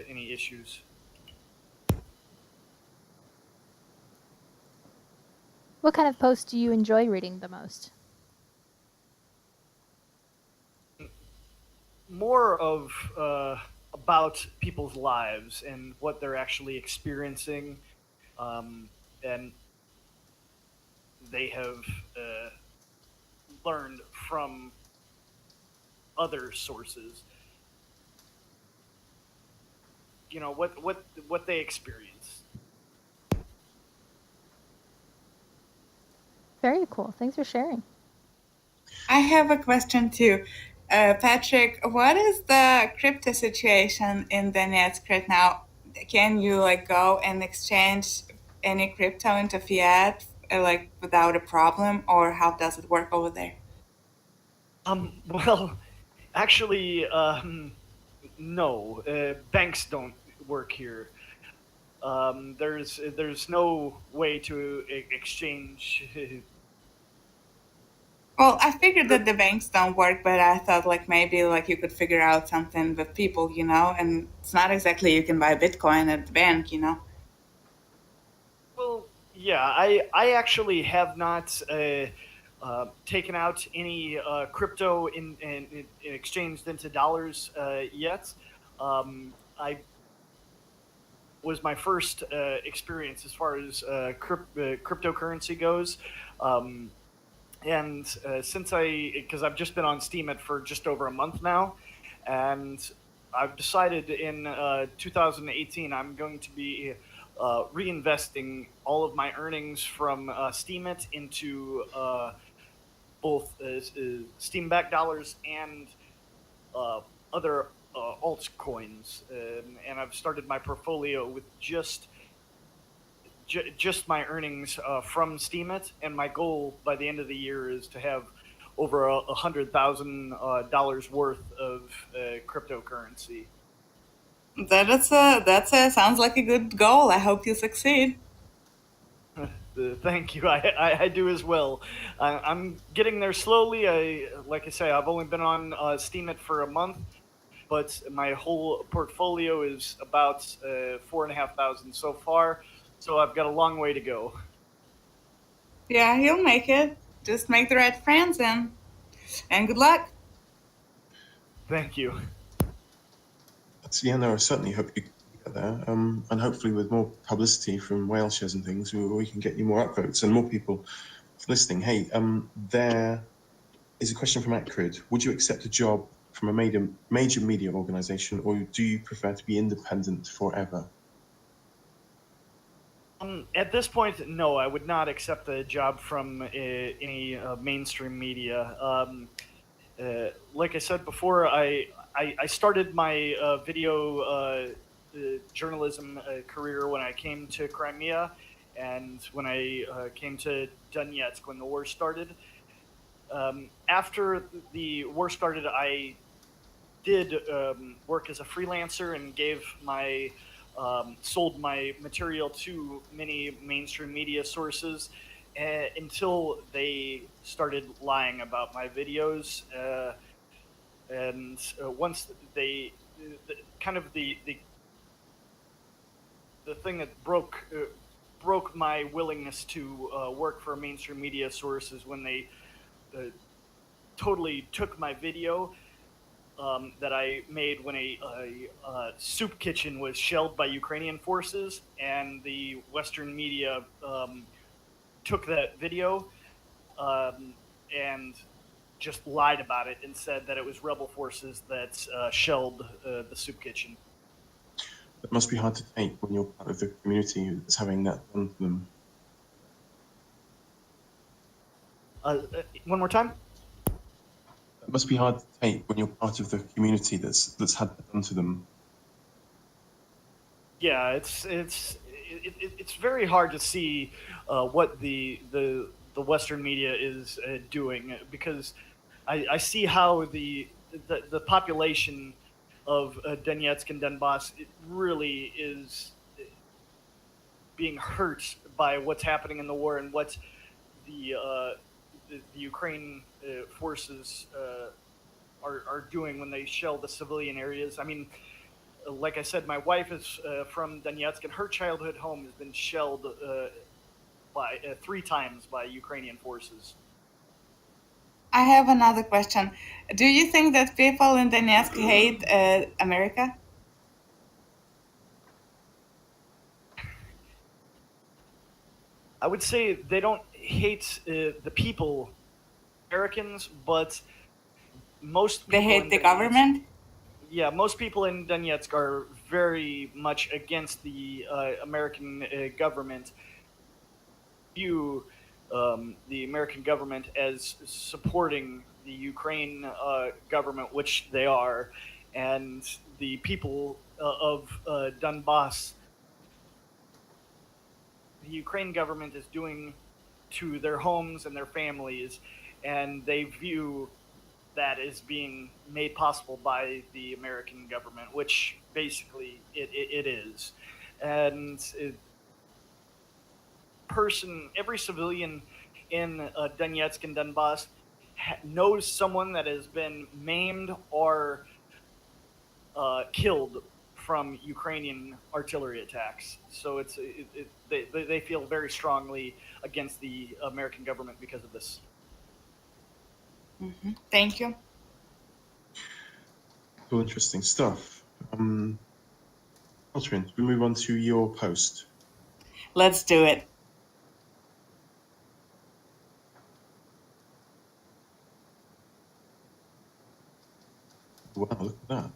any issues. What kind of posts do you enjoy reading the most? More of about people's lives and what they're actually experiencing, and they have learned from other sources. You know what they experience. Very cool. Thanks for sharing. I have a question too. Patrick, what is the crypto situation in Donetsk right now? Can you like go and exchange any crypto into fiat like without a problem, or how does it work over there? Well, actually, no. Banks don't work here. There's no way to exchange. Well, I figured that the banks don't work, but I thought like maybe like you could figure out something with people, you know, and it's not exactly you can buy Bitcoin at the bank, you know. Well, yeah, I actually have not taken out any crypto in exchanged into dollars yet. I was my first experience as far as cryptocurrency goes. Um, and since because I've just been on Steemit for just over a month now, and I've decided in 2018 I'm going to be reinvesting all of my earnings from Steemit into both Steam-backed dollars and uh, other altcoins, and I've started my portfolio with just my earnings from Steemit, and my goal by the end of the year is to have over $100,000 worth of cryptocurrency. That's a sounds like a good goal. I hope you succeed. Thank you. I do as well. I'm getting there slowly. Like I say, I've only been on Steemit for a month, but my whole portfolio is about 4,500 so far. So I've got a long way to go. Yeah, you'll make it. Just make the right friends and good luck. Thank you. So yeah, no, I certainly hope you get there. And hopefully with more publicity from whale shares and things, we can get you more upvotes and more people listening. Hey, there is a question from Acrid. Would you accept a job from a major media organization, or do you prefer to be independent forever? At this point, no, I would not accept a job from any mainstream media. Like I said before, I started my video journalism career when I came to Crimea, and when I came to Donetsk when the war started. After the war started, I did work as a freelancer and gave my sold my material to many mainstream media sources until they started lying about my videos. And once they, kind of the thing that broke my willingness to work for a mainstream media source is when they totally took my video that I made when a soup kitchen was shelled by Ukrainian forces, and the Western media took that video and just lied about it and said that it was rebel forces that shelled the soup kitchen. That must be hard to take when you're part of the community that's having that done to them. One more time. That must be hard to take when you're part of the community that's had that done to them. Yeah, it's very hard to see what the Western media is doing, because I see how the population of Donetsk and Donbass, it really is being hurt by what's happening in the war and what the Ukraine forces are doing when they shell the civilian areas. I mean, like I said, my wife is from Donetsk, and her childhood home has been shelled by 3 times by Ukrainian forces. I have another question. Do you think that people in Donetsk hate America? I would say they don't hate the people, Americans, but most people They hate in the Donetsk, government? yeah, most people in Donetsk are very much against the American government. View the American government as supporting the Ukraine government, which they are, and the people of Donbass. The Ukraine government is doing to their homes and their families, and they view that as being made possible by the American government, which basically it is. And every civilian in Donetsk and Donbass knows someone that has been maimed or killed from Ukrainian artillery attacks. So they feel very strongly against the American government because of this. Mm-hmm. Thank you. All interesting stuff. Catherine, we move on to your post. Let's do it. Wow, look at that.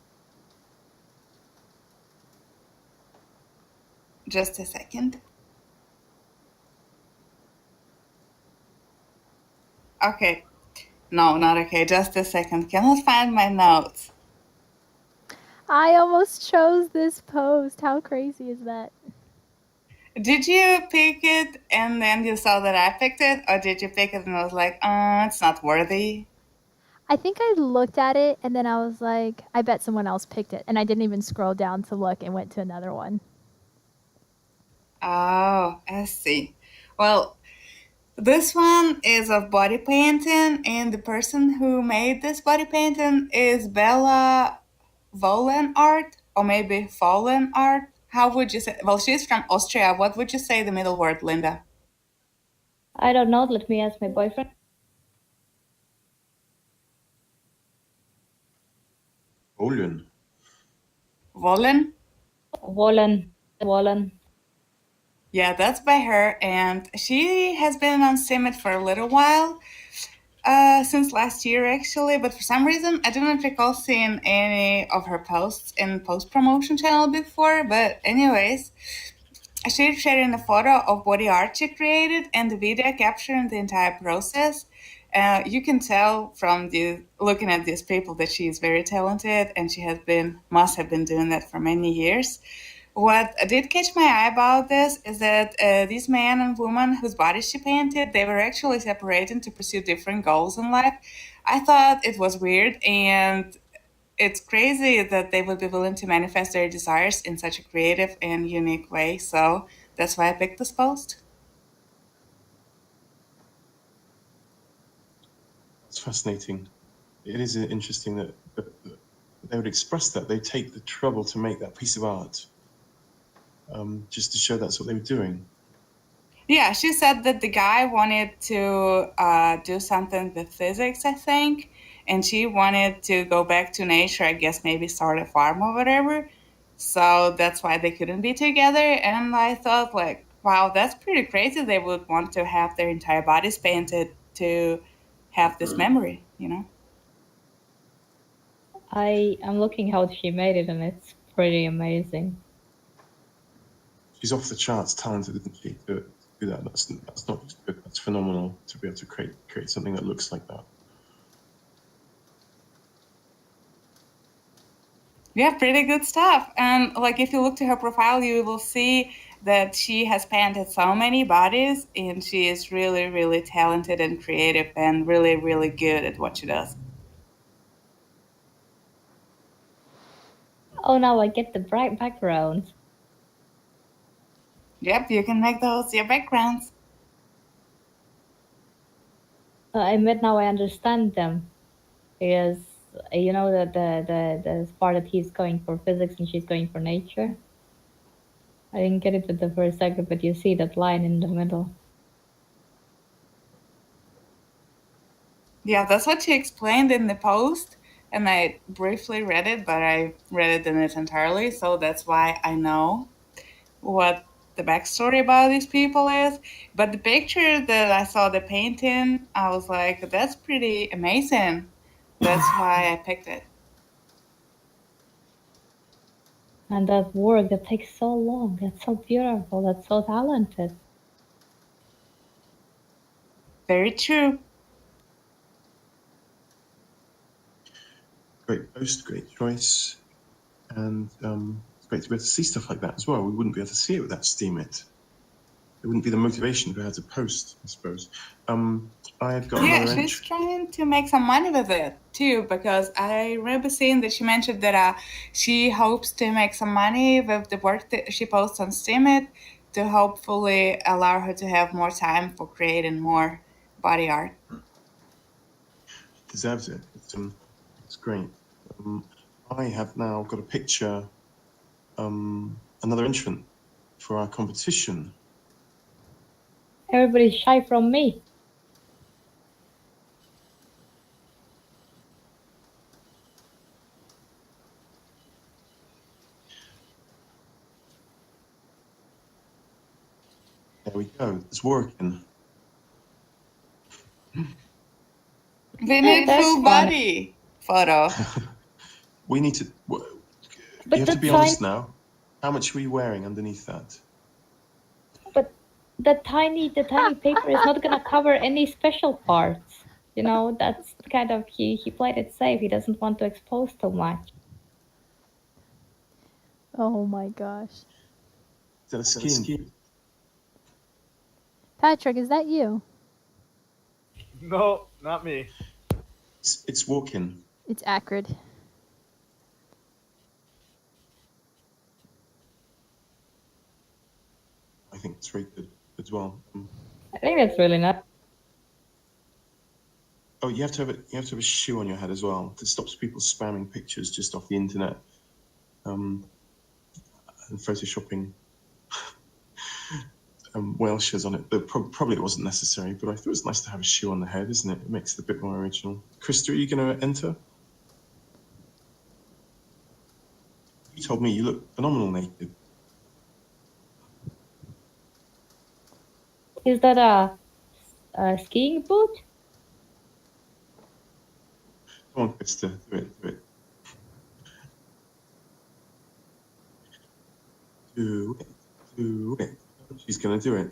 Just a second. Okay. No, not okay. Just a second. Cannot find my notes. I almost chose this post. How crazy is that? Did you pick it and then you saw that I picked it? Or did you pick it and I was like, it's not worthy? I think I looked at it and then I was like, I bet someone else picked it. And I didn't even scroll down to look and went to another one. Oh, I see. Well, this one is of body painting, and the person who made this body painting is Bella Volen Art, or maybe Fallen Art. How would you say? Well, she's from Austria. What would you say the middle word, Linda? I don't know. Let me ask my boyfriend. Olin. Volen? Volan. Yeah, that's by her, and she has been on Simit for a little while, since last year actually, but for some reason I didn't recall seeing any of her posts in post promotion channel before. But anyways, she shared a photo of body art she created and the video capturing the entire process. You can tell from looking at these people that she is very talented, and she must have been doing that for many years. What did catch my eye about this is that these man and woman whose bodies she painted, they were actually separating to pursue different goals in life. I thought it was weird, and it's crazy that they would be willing to manifest their desires in such a creative and unique way. So that's why I picked this post. It's fascinating. It is interesting that they would express that. They take the trouble to make that piece of art, just to show that's what they were doing. Yeah, she said that the guy wanted to do something with physics, I think, and she wanted to go back to nature, I guess maybe start a farm or whatever. So that's why they couldn't be together. And I thought, like, wow, that's pretty crazy. They would want to have their entire bodies painted to have this memory, you know? I am looking how she made it, and it's pretty amazing. She's off the charts talented, isn't she? To do that. That's not just good. That's phenomenal to be able to create something that looks like that. Yeah, pretty good stuff. And like if you look to her profile, you will see that she has painted so many bodies, and she is really, really talented and creative and really, really good at what she does. Oh, now I get the bright background. Yep, you can make those your backgrounds. I admit now I understand them, because you know that the part that he's going for physics and she's going for nature. I didn't get it at the first second, but you see that line in the middle. Yeah, that's what she explained in the post, and I briefly read it, but I read it in its entirely, so that's why I know what the backstory about these people is. But the picture that I saw the painting, I was like, that's pretty amazing. That's why I picked it. And that work that takes so long, that's so beautiful, that's so talented. Very true. Great post, great choice, and it's great to be able to see stuff like that as well. We wouldn't be able to see it without Steam It. It wouldn't be the motivation for her to post, I suppose. I've got Yeah, another she's entry. trying to make some money with it too, because I remember seeing that she mentioned that she hopes to make some money with the work that she posts on Steemit to hopefully allow her to have more time for creating more body art. Deserves it. It's great. I have now got a picture, another entrant for our competition. Everybody's shy from me. There we go. It's working. We need That's full funny. body photo. We need to. But You have to the be honest now. How much were you wearing underneath that? But the tiny paper is not gonna cover any special parts. You know, that's kind of he played it safe. He doesn't want to expose too much. Oh my gosh. Is that a skiing? Patrick, is that you? No, not me. It's walking. It's acrid. I think it's very good as well. I think that's really nice. Oh, you have to have a shoe on your head as well. That stops people spamming pictures just off the internet, and photoshopping Welshers on it. But probably it wasn't necessary. But I thought it was nice to have a shoe on the head, isn't it? It makes it a bit more original. Krista, are you going to enter? You told me you look phenomenal naked. Is that a skiing boot? Come on, Krista, do it, do it. Do it. do it. She's going to do it.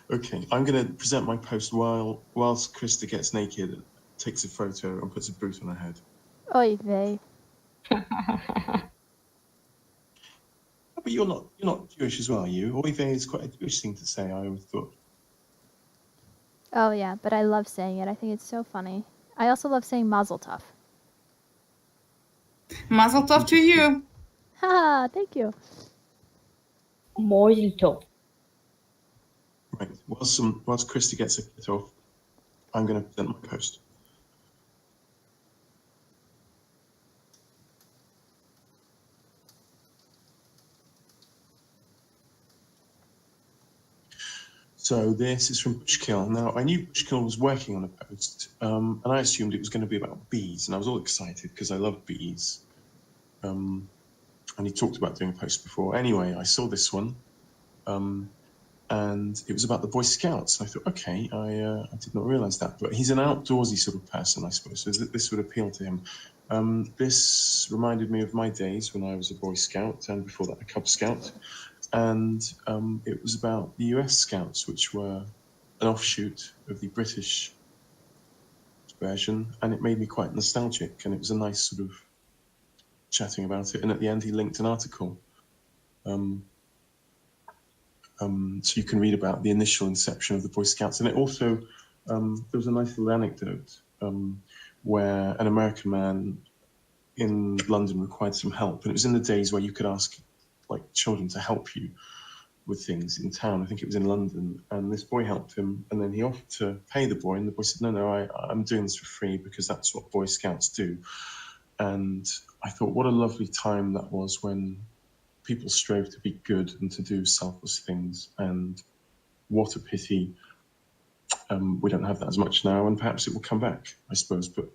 Okay, I'm going to present my post whilst Krista gets naked, takes a photo, and puts a boot on her head. Oy vey. But you're not Jewish as well, are you? Oy vey is quite a Jewish thing to say, I always thought. Oh yeah, but I love saying it. I think it's so funny. I also love saying Mazel Tov. Mazel tov to you. Ha! Thank you. Mazel tov. Right, whilst Krista gets her kit off, I'm going to present my post. So this is from Bushkill. Now, I knew Bushkill was working on a post, and I assumed it was going to be about bees, and I was all excited because I love bees. And he talked about doing a post before. Anyway, I saw this one, and it was about the Boy Scouts. I thought, okay, I did not realise that, but he's an outdoorsy sort of person, I suppose, so this would appeal to him. This reminded me of my days when I was a Boy Scout, and before that a Cub Scout. And it was about the US Scouts, which were an offshoot of the British version, and it made me quite nostalgic, and it was a nice sort of chatting about it. And at the end, he linked an article. So you can read about the initial inception of the Boy Scouts. And it also, there was a nice little anecdote where an American man in London required some help. And it was in the days where you could ask like children to help you with things in town. I think it was in London, and this boy helped him, and then he offered to pay the boy, and the boy said, no, I'm doing this for free because that's what Boy Scouts do. And I thought, what a lovely time that was when people strove to be good and to do selfless things, and what a pity we don't have that as much now, and perhaps it will come back, I suppose. But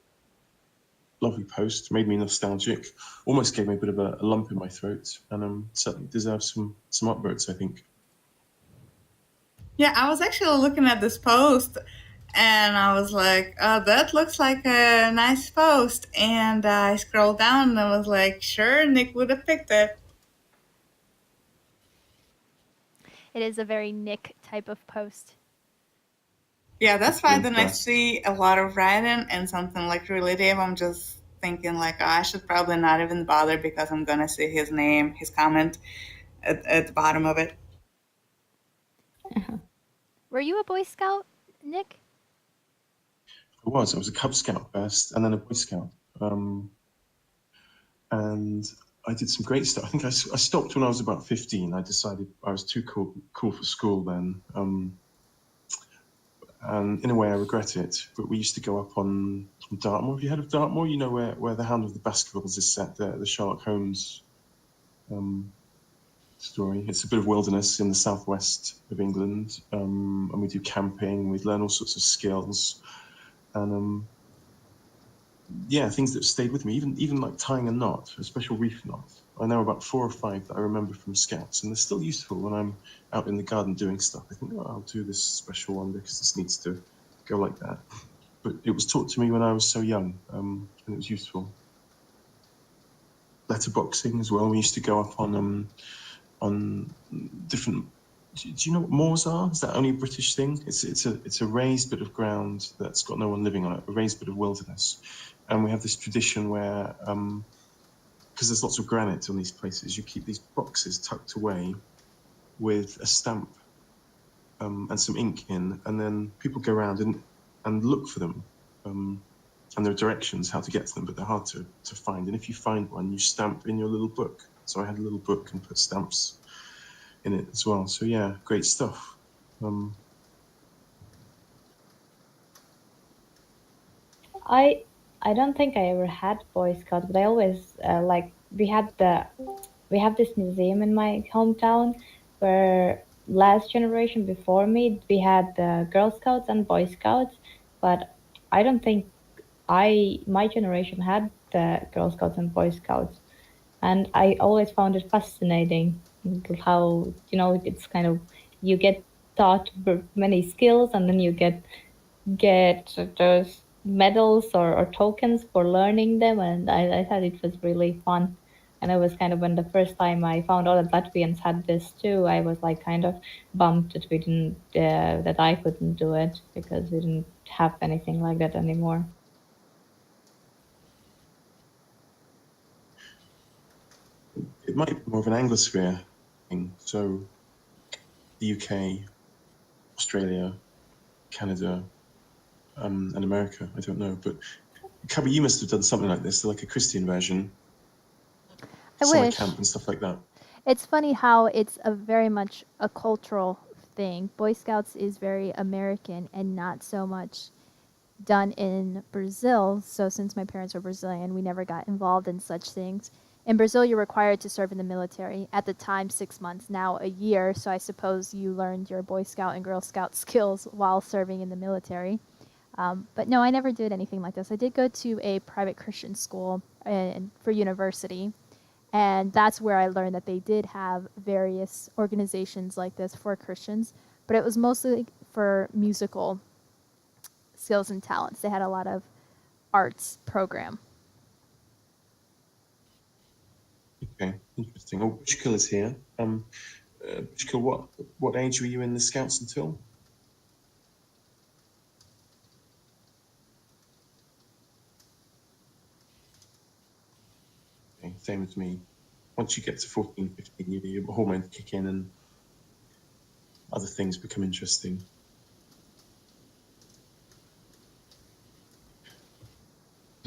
lovely post, made me nostalgic, almost gave me a bit of a lump in my throat, and certainly deserves some upvotes, I think. Yeah, I was actually looking at this post and I was like, oh, that looks like a nice post. And I scrolled down and I was like, sure, Nick would have picked it. It is a very Nick type of post. Yeah, that's why Really then I fast. see a lot of writing and something like really deep. I'm just thinking like, oh, I should probably not even bother because I'm going to see his name, his comment at the bottom of it. Were you a Boy Scout, Nick? I was a Cub Scout first, and then a Boy Scout. And I did some great stuff. I think I stopped when I was about 15. I decided I was too cool for school then. And in a way, I regret it. But we used to go up on Dartmoor. Have you heard of Dartmoor? You know where the Hound of the Baskervilles is set, the Sherlock Holmes story. It's a bit of wilderness in the southwest of England, and we do camping. We learn all sorts of skills, and yeah, things that have stayed with me. Even like tying a knot, a special reef knot. I know about 4 or 5 that I remember from Scouts, and they're still useful when I'm out in the garden doing stuff. I think, oh, I'll do this special one because this needs to go like that. But it was taught to me when I was so young, and it was useful. Letterboxing as well. We used to go up on different. Do you know what moors are? Is that only a British thing? It's a raised bit of ground that's got no one living on it, a raised bit of wilderness, and we have this tradition where, because there's lots of granite on these places, you keep these boxes tucked away with a stamp and some ink in, and then people go around and look for them. And there are directions how to get to them, but they're hard to find. And if you find one, you stamp in your little book. So I had a little book and put stamps in it as well. So yeah, great stuff. I don't think I ever had Boy Scouts, but I always like we have this museum in my hometown where last generation before me we had the Girl Scouts and Boy Scouts, but I don't think my generation had the Girl Scouts and Boy Scouts, and I always found it fascinating how it's kind of you get taught many skills and then you get those medals or tokens for learning them, and I thought it was really fun. And it was kind of when the first time I found out that Latvians had this too, I was like kind of bummed that we didn't, that I couldn't do it because we didn't have anything like that anymore. It might be more of an Anglosphere thing. So the UK, Australia, Canada, and America. I don't know, but Cubby, you must have done something like this, like a Christian version, I summer wish. camp and stuff like that. It's funny how it's a very much a cultural thing. Boy Scouts is very American and not so much done in Brazil. So since my parents were Brazilian, we never got involved in such things. In Brazil, you're required to serve in the military. At the time, 6 months, now a year. So I suppose you learned your Boy Scout and Girl Scout skills while serving in the military. But no, I never did anything like this. I did go to a private Christian school for university. And that's where I learned that they did have various organizations like this for Christians. But it was mostly for musical skills and talents. They had a lot of arts program. Okay, interesting. Oh, Bushkill is here. Bushkill, what age were you in the Scouts until? Okay, same as me. Once you get to 14, 15, your hormones kick in and other things become interesting.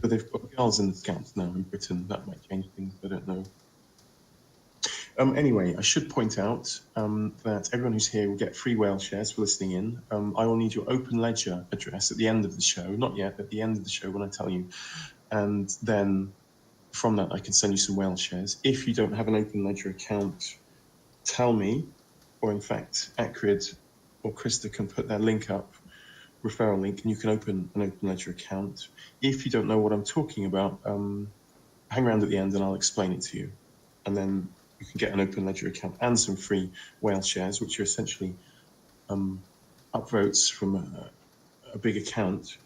So they've got girls in the Scouts now in Britain. That might change things. I don't know. Anyway, I should point out that everyone who's here will get free whale shares for listening in. I will need your open ledger address at the end of the show. Not yet, at the end of the show when I tell you. And then from that, I can send you some whale shares. If you don't have an open ledger account, tell me, or in fact, Acrid or Krista can put their link up, referral link, and you can open an open ledger account. If you don't know what I'm talking about, hang around at the end and I'll explain it to you. And then you can get an open ledger account and some free whale shares, which are essentially upvotes from a big account.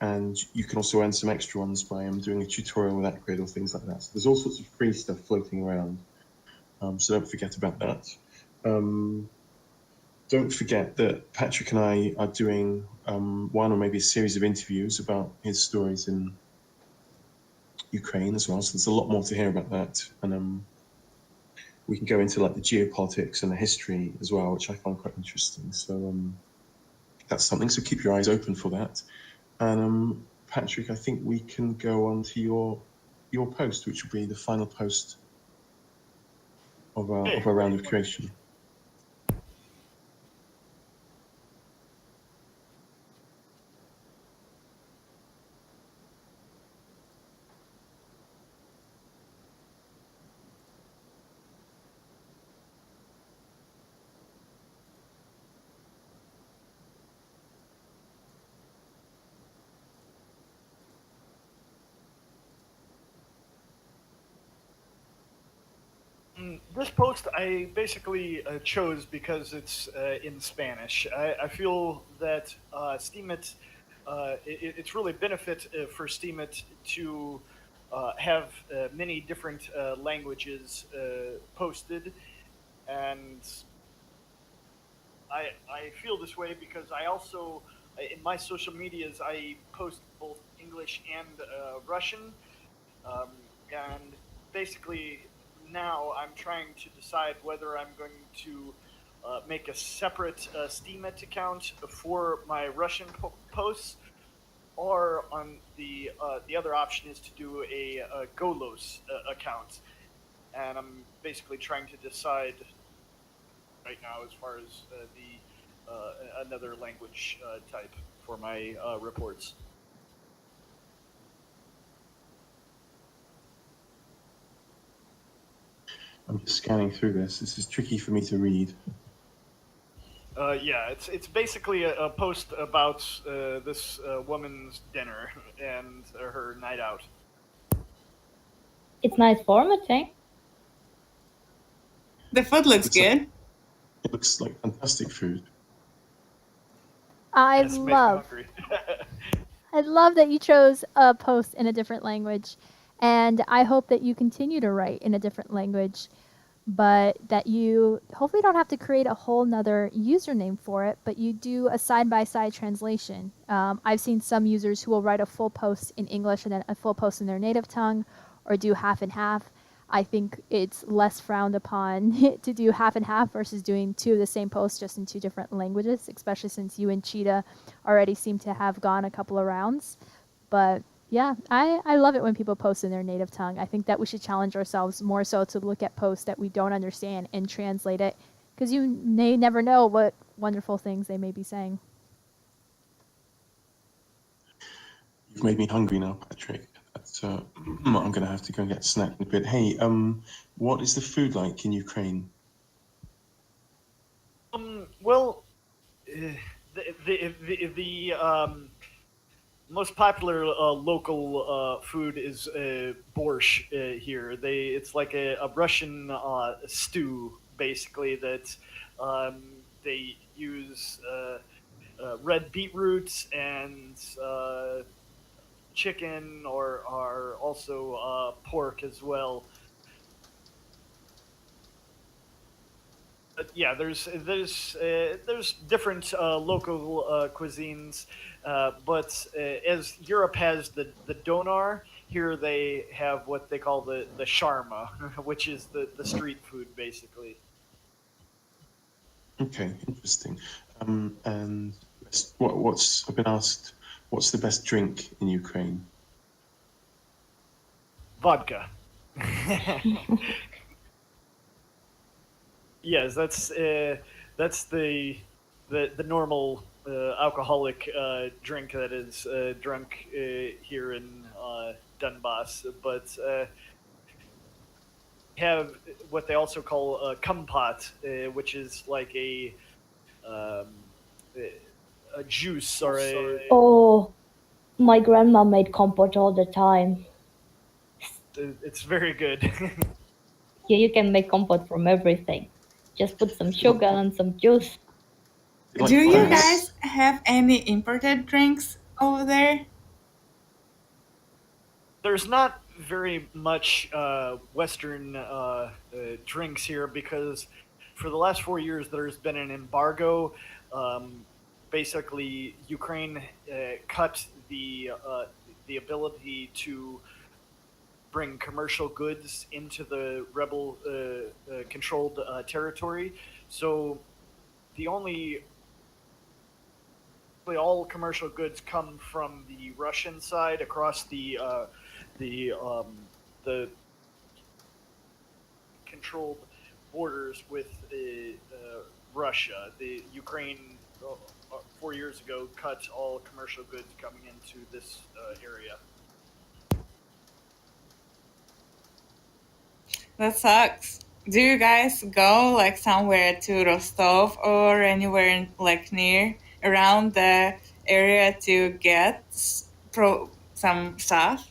And you can also earn some extra ones by doing a tutorial with Acrid or things like that. So there's all sorts of free stuff floating around. So don't forget about that. Don't forget that Patrick and I are doing one or maybe a series of interviews about his stories in Ukraine as well. So there's a lot more to hear about that. And we can go into like the geopolitics and the history as well, which I find quite interesting. So that's something. So keep your eyes open for that. And Patrick, I think we can go on to your post, which will be the final post of our round of creation. This post I basically chose because it's in Spanish. I feel that Steemit, it's really benefit for Steemit to have many different languages posted, and I feel this way because I also in my social medias I post both English and Russian, and basically now I'm trying to decide whether I'm going to make a separate Steemit account for my Russian posts, or on the other option is to do a Golos account, and I'm basically trying to decide right now as far as the another language type for my reports. I'm just scanning through this. This is tricky for me to read. Yeah, it's basically a post about this woman's dinner and her night out. It's nice formatting. The food looks good. It looks like fantastic food. I Yes, makes me love hungry. I love that you chose a post in a different language. And I hope that you continue to write in a different language, but that you hopefully don't have to create a whole nother username for it, but you do a side-by-side translation. I've seen some users who will write a full post in English and then a full post in their native tongue, or do half and half. I think it's less frowned upon to do half and half versus doing two of the same posts just in two different languages, especially since you and Cheetah already seem to have gone a couple of rounds. But yeah, I love it when people post in their native tongue. I think that we should challenge ourselves more so to look at posts that we don't understand and translate it, because you may never know what wonderful things they may be saying. You've made me hungry now, Patrick. That's, I'm going to have to go and get a snack in a bit. Hey, what is the food like in Ukraine? Well, the most popular local food is borscht here. It's like a Russian stew, basically, that they use red beetroots and chicken, or also pork as well. Yeah, there's different local cuisines, but as Europe has the donar, here they have what they call the shawarma, which is the street food basically. Okay, interesting. And what's I've been asked, what's the best drink in Ukraine? Vodka. Yes, that's the normal alcoholic drink that is drunk here in Donbass, but have what they also call kumpat, which is like um, a juice or a. Oh, my grandma made compote all the time. It's very good. Yeah, you can make compote from everything. Just put some sugar and some juice. Like Do you grass? guys have any imported drinks over there? There's not very much Western drinks here because for the last 4 years there's been an embargo. Basically, Ukraine cut the ability to bring commercial goods into the rebel controlled territory. So the only all commercial goods come from the Russian side across the controlled borders with Russia. The Ukraine 4 years ago cut all commercial goods coming into this area. That sucks. Do you guys go like somewhere to Rostov or anywhere in, like near around the area to get some stuff?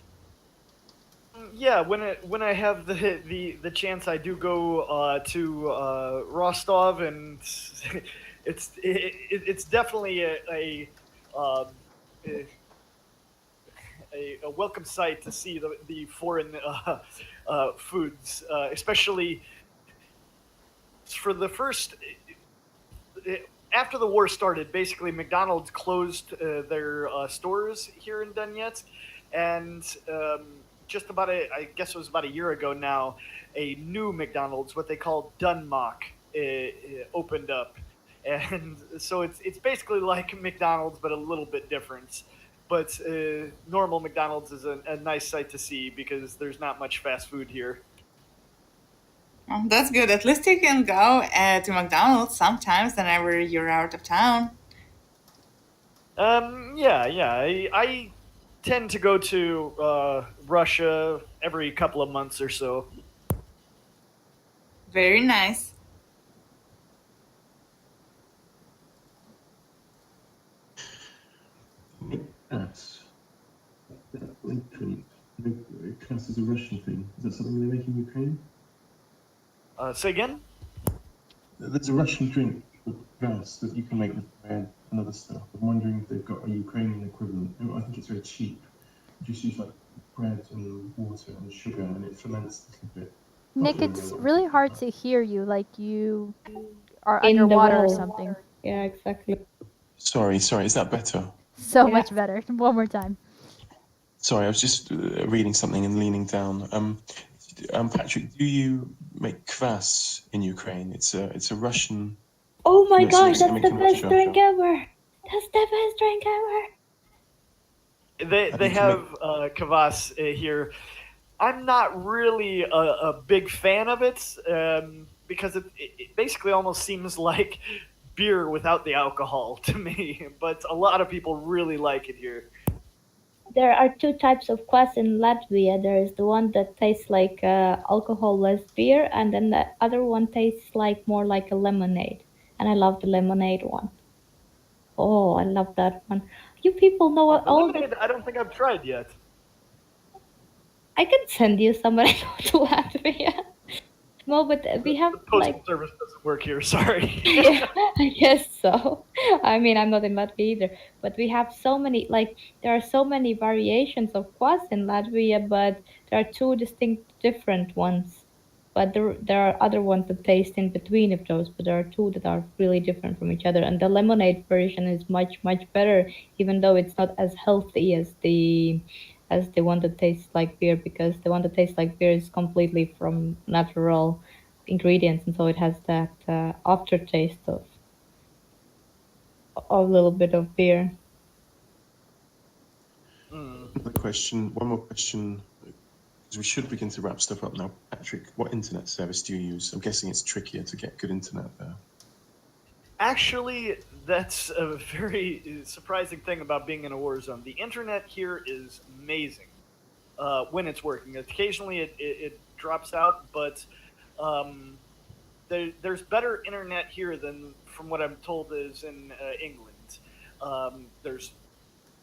Yeah, when I have the chance, I do go to Rostov, and it's definitely um, a a welcome sight to see the foreign foods, especially for the first. After the war started, basically McDonald's closed their stores here in Donetsk, and just about I guess it was about a year ago now, a new McDonald's, what they call Dunmock, opened up, and so it's basically like McDonald's but a little bit different. But normal McDonald's is a nice sight to see because there's not much fast food here. Oh, that's good. At least you can go to McDonald's sometimes whenever you're out of town. Yeah. I tend to go to Russia every couple of months or so. Very nice. That's class is a Russian thing. Is that something they make in Ukraine? Say again? There's a Russian drink called grass that you can make with bread and other stuff. I'm wondering if they've got a Ukrainian equivalent. I think it's very cheap. You just use like bread and water and sugar, and it ferments a little bit. Nick, Not really it's know what really it hard is. to hear you, like you are In the underwater or wall. something. Yeah, exactly. Sorry. Is that better? So Yeah. much better. One more time. Sorry, I was just reading something and leaning down. Patrick, do you make kvass in Ukraine? It's a Russian. Oh my It's gosh, a that's the best drink ever. That's the best drink ever. They you can have kvass here. I'm not really a big fan of it because it basically almost seems like beer without the alcohol to me. But a lot of people really like it here. There are two types of kvass in Latvia. There is the one that tastes like alcohol-less beer, and then the other one tastes like more like a lemonade. And I love the lemonade one. Oh, I love that one. You people know The all the. lemonade, I don't think I've tried yet. I can send you some when I go to Latvia. No, but we have The like. postal service doesn't work here. Sorry. Yeah, I guess so. I mean, I'm not in Latvia either, but we have so many, like, there are so many variations of kvass in Latvia, but there are two distinct different ones. But there are other ones that taste in between of those, but there are two that are really different from each other. And the lemonade version is much, much better, even though it's not as healthy as the one that tastes like beer, because the one that tastes like beer is completely from natural ingredients, and so it has that aftertaste of a little bit of beer. One more question, because we should begin to wrap stuff up now. Patrick, what internet service do you use? I'm guessing it's trickier to get good internet there. Actually, that's a very surprising thing about being in a war zone. The internet here is amazing when it's working. Occasionally it drops out, but um, there's better internet here than, from what I'm told, is in England. There's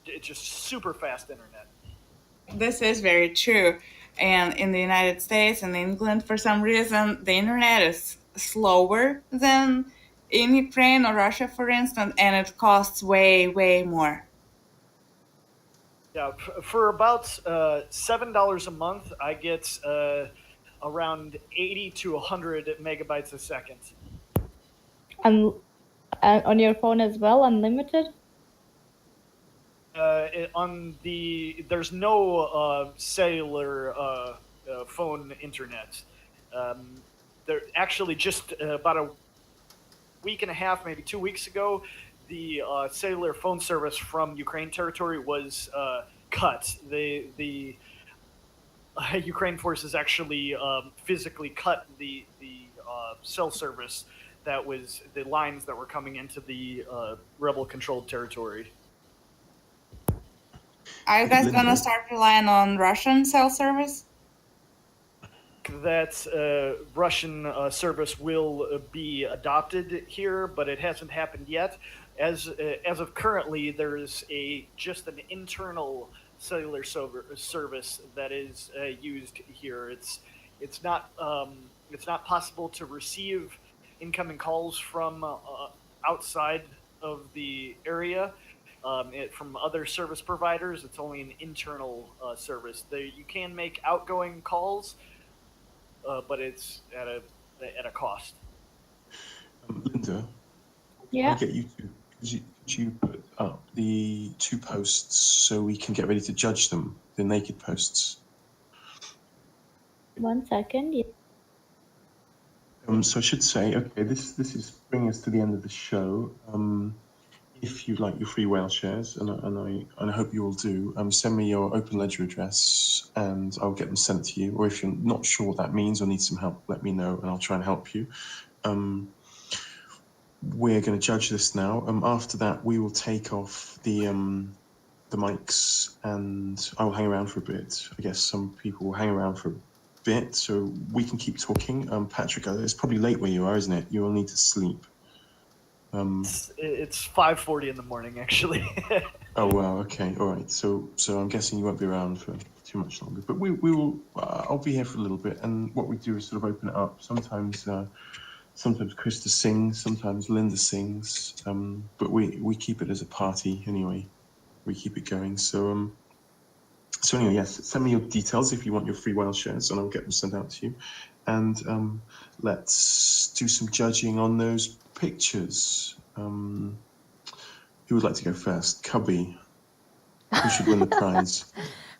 It's just super fast internet. This is very true. And in the United States and England, for some reason, the internet is slower than in Ukraine or Russia, for instance, and it costs way, way more. Yeah, for about $7 a month, I get around 80 to 100 megabytes a second. And on your phone as well, unlimited. There's no cellular phone internet. There actually just about a week and a half, maybe 2 weeks ago, the cellular phone service from Ukraine territory was cut. The Ukraine forces actually physically cut the cell service that was the lines that were coming into the rebel-controlled territory. Are you guys Linda. gonna start relying on Russian cell service? That Russian service will be adopted here, but it hasn't happened yet. As of currently, there is just an internal cellular service that is used here. It's not possible to receive incoming calls from outside of the area. From other service providers, it's only an internal service. You can make outgoing calls, but it's at a cost. Linda, Yeah. I get you to. Could you put up the two posts so we can get ready to judge them, the naked posts? 1 second. Yeah. So I should say, okay, this is bringing us to the end of the show. If you'd like your free whale shares, and I hope you all do, send me your open ledger address and I'll get them sent to you. Or if you're not sure what that means or need some help, let me know and I'll try and help you. We're going to judge this now. After that, we will take off the mics and I will hang around for a bit. I guess some people will hang around for a bit so we can keep talking. Patrick, it's probably late where you are, isn't it? You will need to sleep. It's 5:40 in the morning, actually. Oh wow, okay, all right. So I'm guessing you won't be around for too much longer. But we will. I'll be here for a little bit, and what we do is sort of open it up. Sometimes Krista sings, sometimes Linda sings. But we keep it as a party anyway. We keep it going. So So anyway, yes, send me your details if you want your free whale shares, and I'll get them sent out to you. And let's do some judging on those pictures. Who would like to go first? Cubby. Who should win the prize?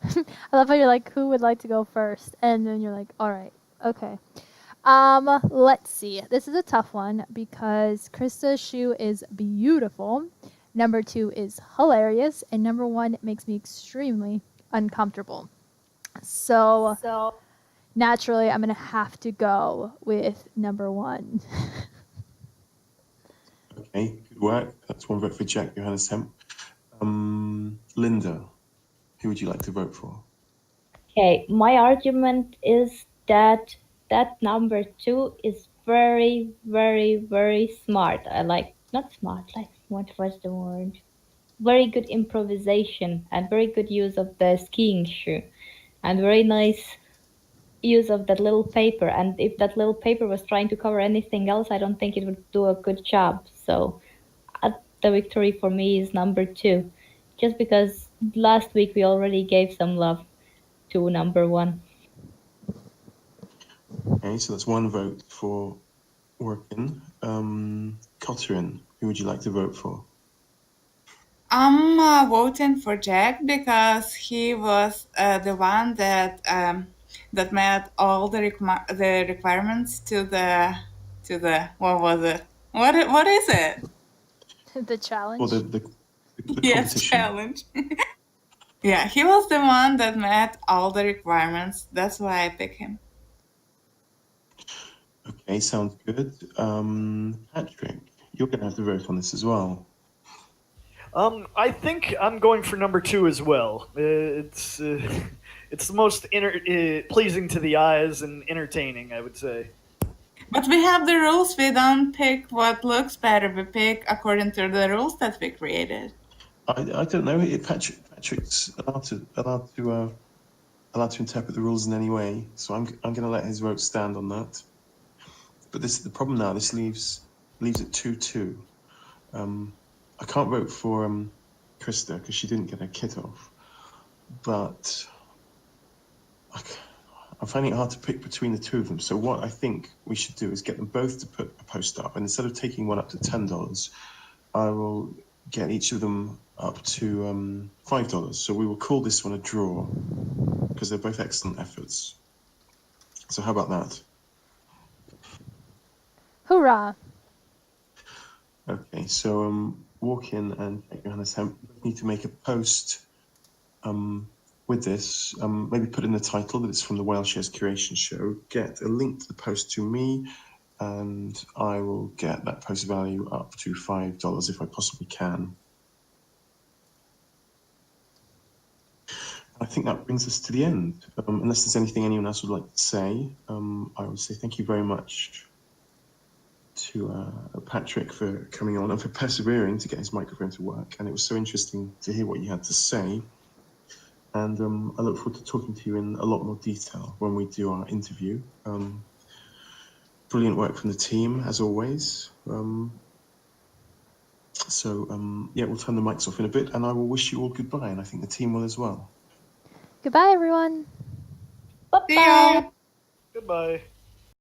I love how you're like, who would like to go first? And then you're like, all right, okay. Let's see. This is a tough one because Krista's shoe is beautiful. Number 2 is hilarious, and number 1 makes me extremely uncomfortable. So naturally, I'm gonna have to go with number 1. Okay, good work. That's one vote for Jack Johannes Hemp. Linda, who would you like to vote for? Okay, my argument is that number 2 is very, very, very smart. I like, not smart, like, what was the word? Very good improvisation and very good use of the skiing shoe and very nice use of that little paper. And if that little paper was trying to cover anything else, I don't think it would do a good job. So the victory for me is number 2, just because last week we already gave some love to number 1. Okay, so that's one vote for Workin. Cotterin, who would you like to vote for? I'm voting for Jack because he was the one that met all the requirements to the what was it? What is it? The challenge. Or the Yes, competition? challenge. Yeah, he was the one that met all the requirements. That's why I pick him. Okay, sounds good. Patrick, you're going to have to vote on this as well. I think I'm going for number 2 as well. It's the most pleasing to the eyes and entertaining, I would say. But we have the rules. We don't pick what looks better. We pick according to the rules that we created. I don't know. Patrick's allowed to interpret the rules in any way, so I'm going to let his vote stand on that. But this is the problem now. This leaves it 2-2. I can't vote for Krista because she didn't get her kit off. But I'm finding it hard to pick between the two of them. So what I think we should do is get them both to put a post up, and instead of taking one up to $10, I will get each of them up to $5. So we will call this one a draw because they're both excellent efforts. So how about that? Hoorah! Okay, so Walk-in and Johannes Hemp need to make a post with this. Maybe put in the title that it's from the Whale Shares Curation Show. Get a link to the post to me, and I will get that post value up to $5 if I possibly can. I think that brings us to the end. Unless there's anything anyone else would like to say, I would say thank you very much to Patrick for coming on and for persevering to get his microphone to work. And it was so interesting to hear what you had to say. And I look forward to talking to you in a lot more detail when we do our interview. Brilliant work from the team, as always. Yeah, we'll turn the mics off in a bit, and I will wish you all goodbye, and I think the team will as well. Goodbye, everyone. See ya. Goodbye.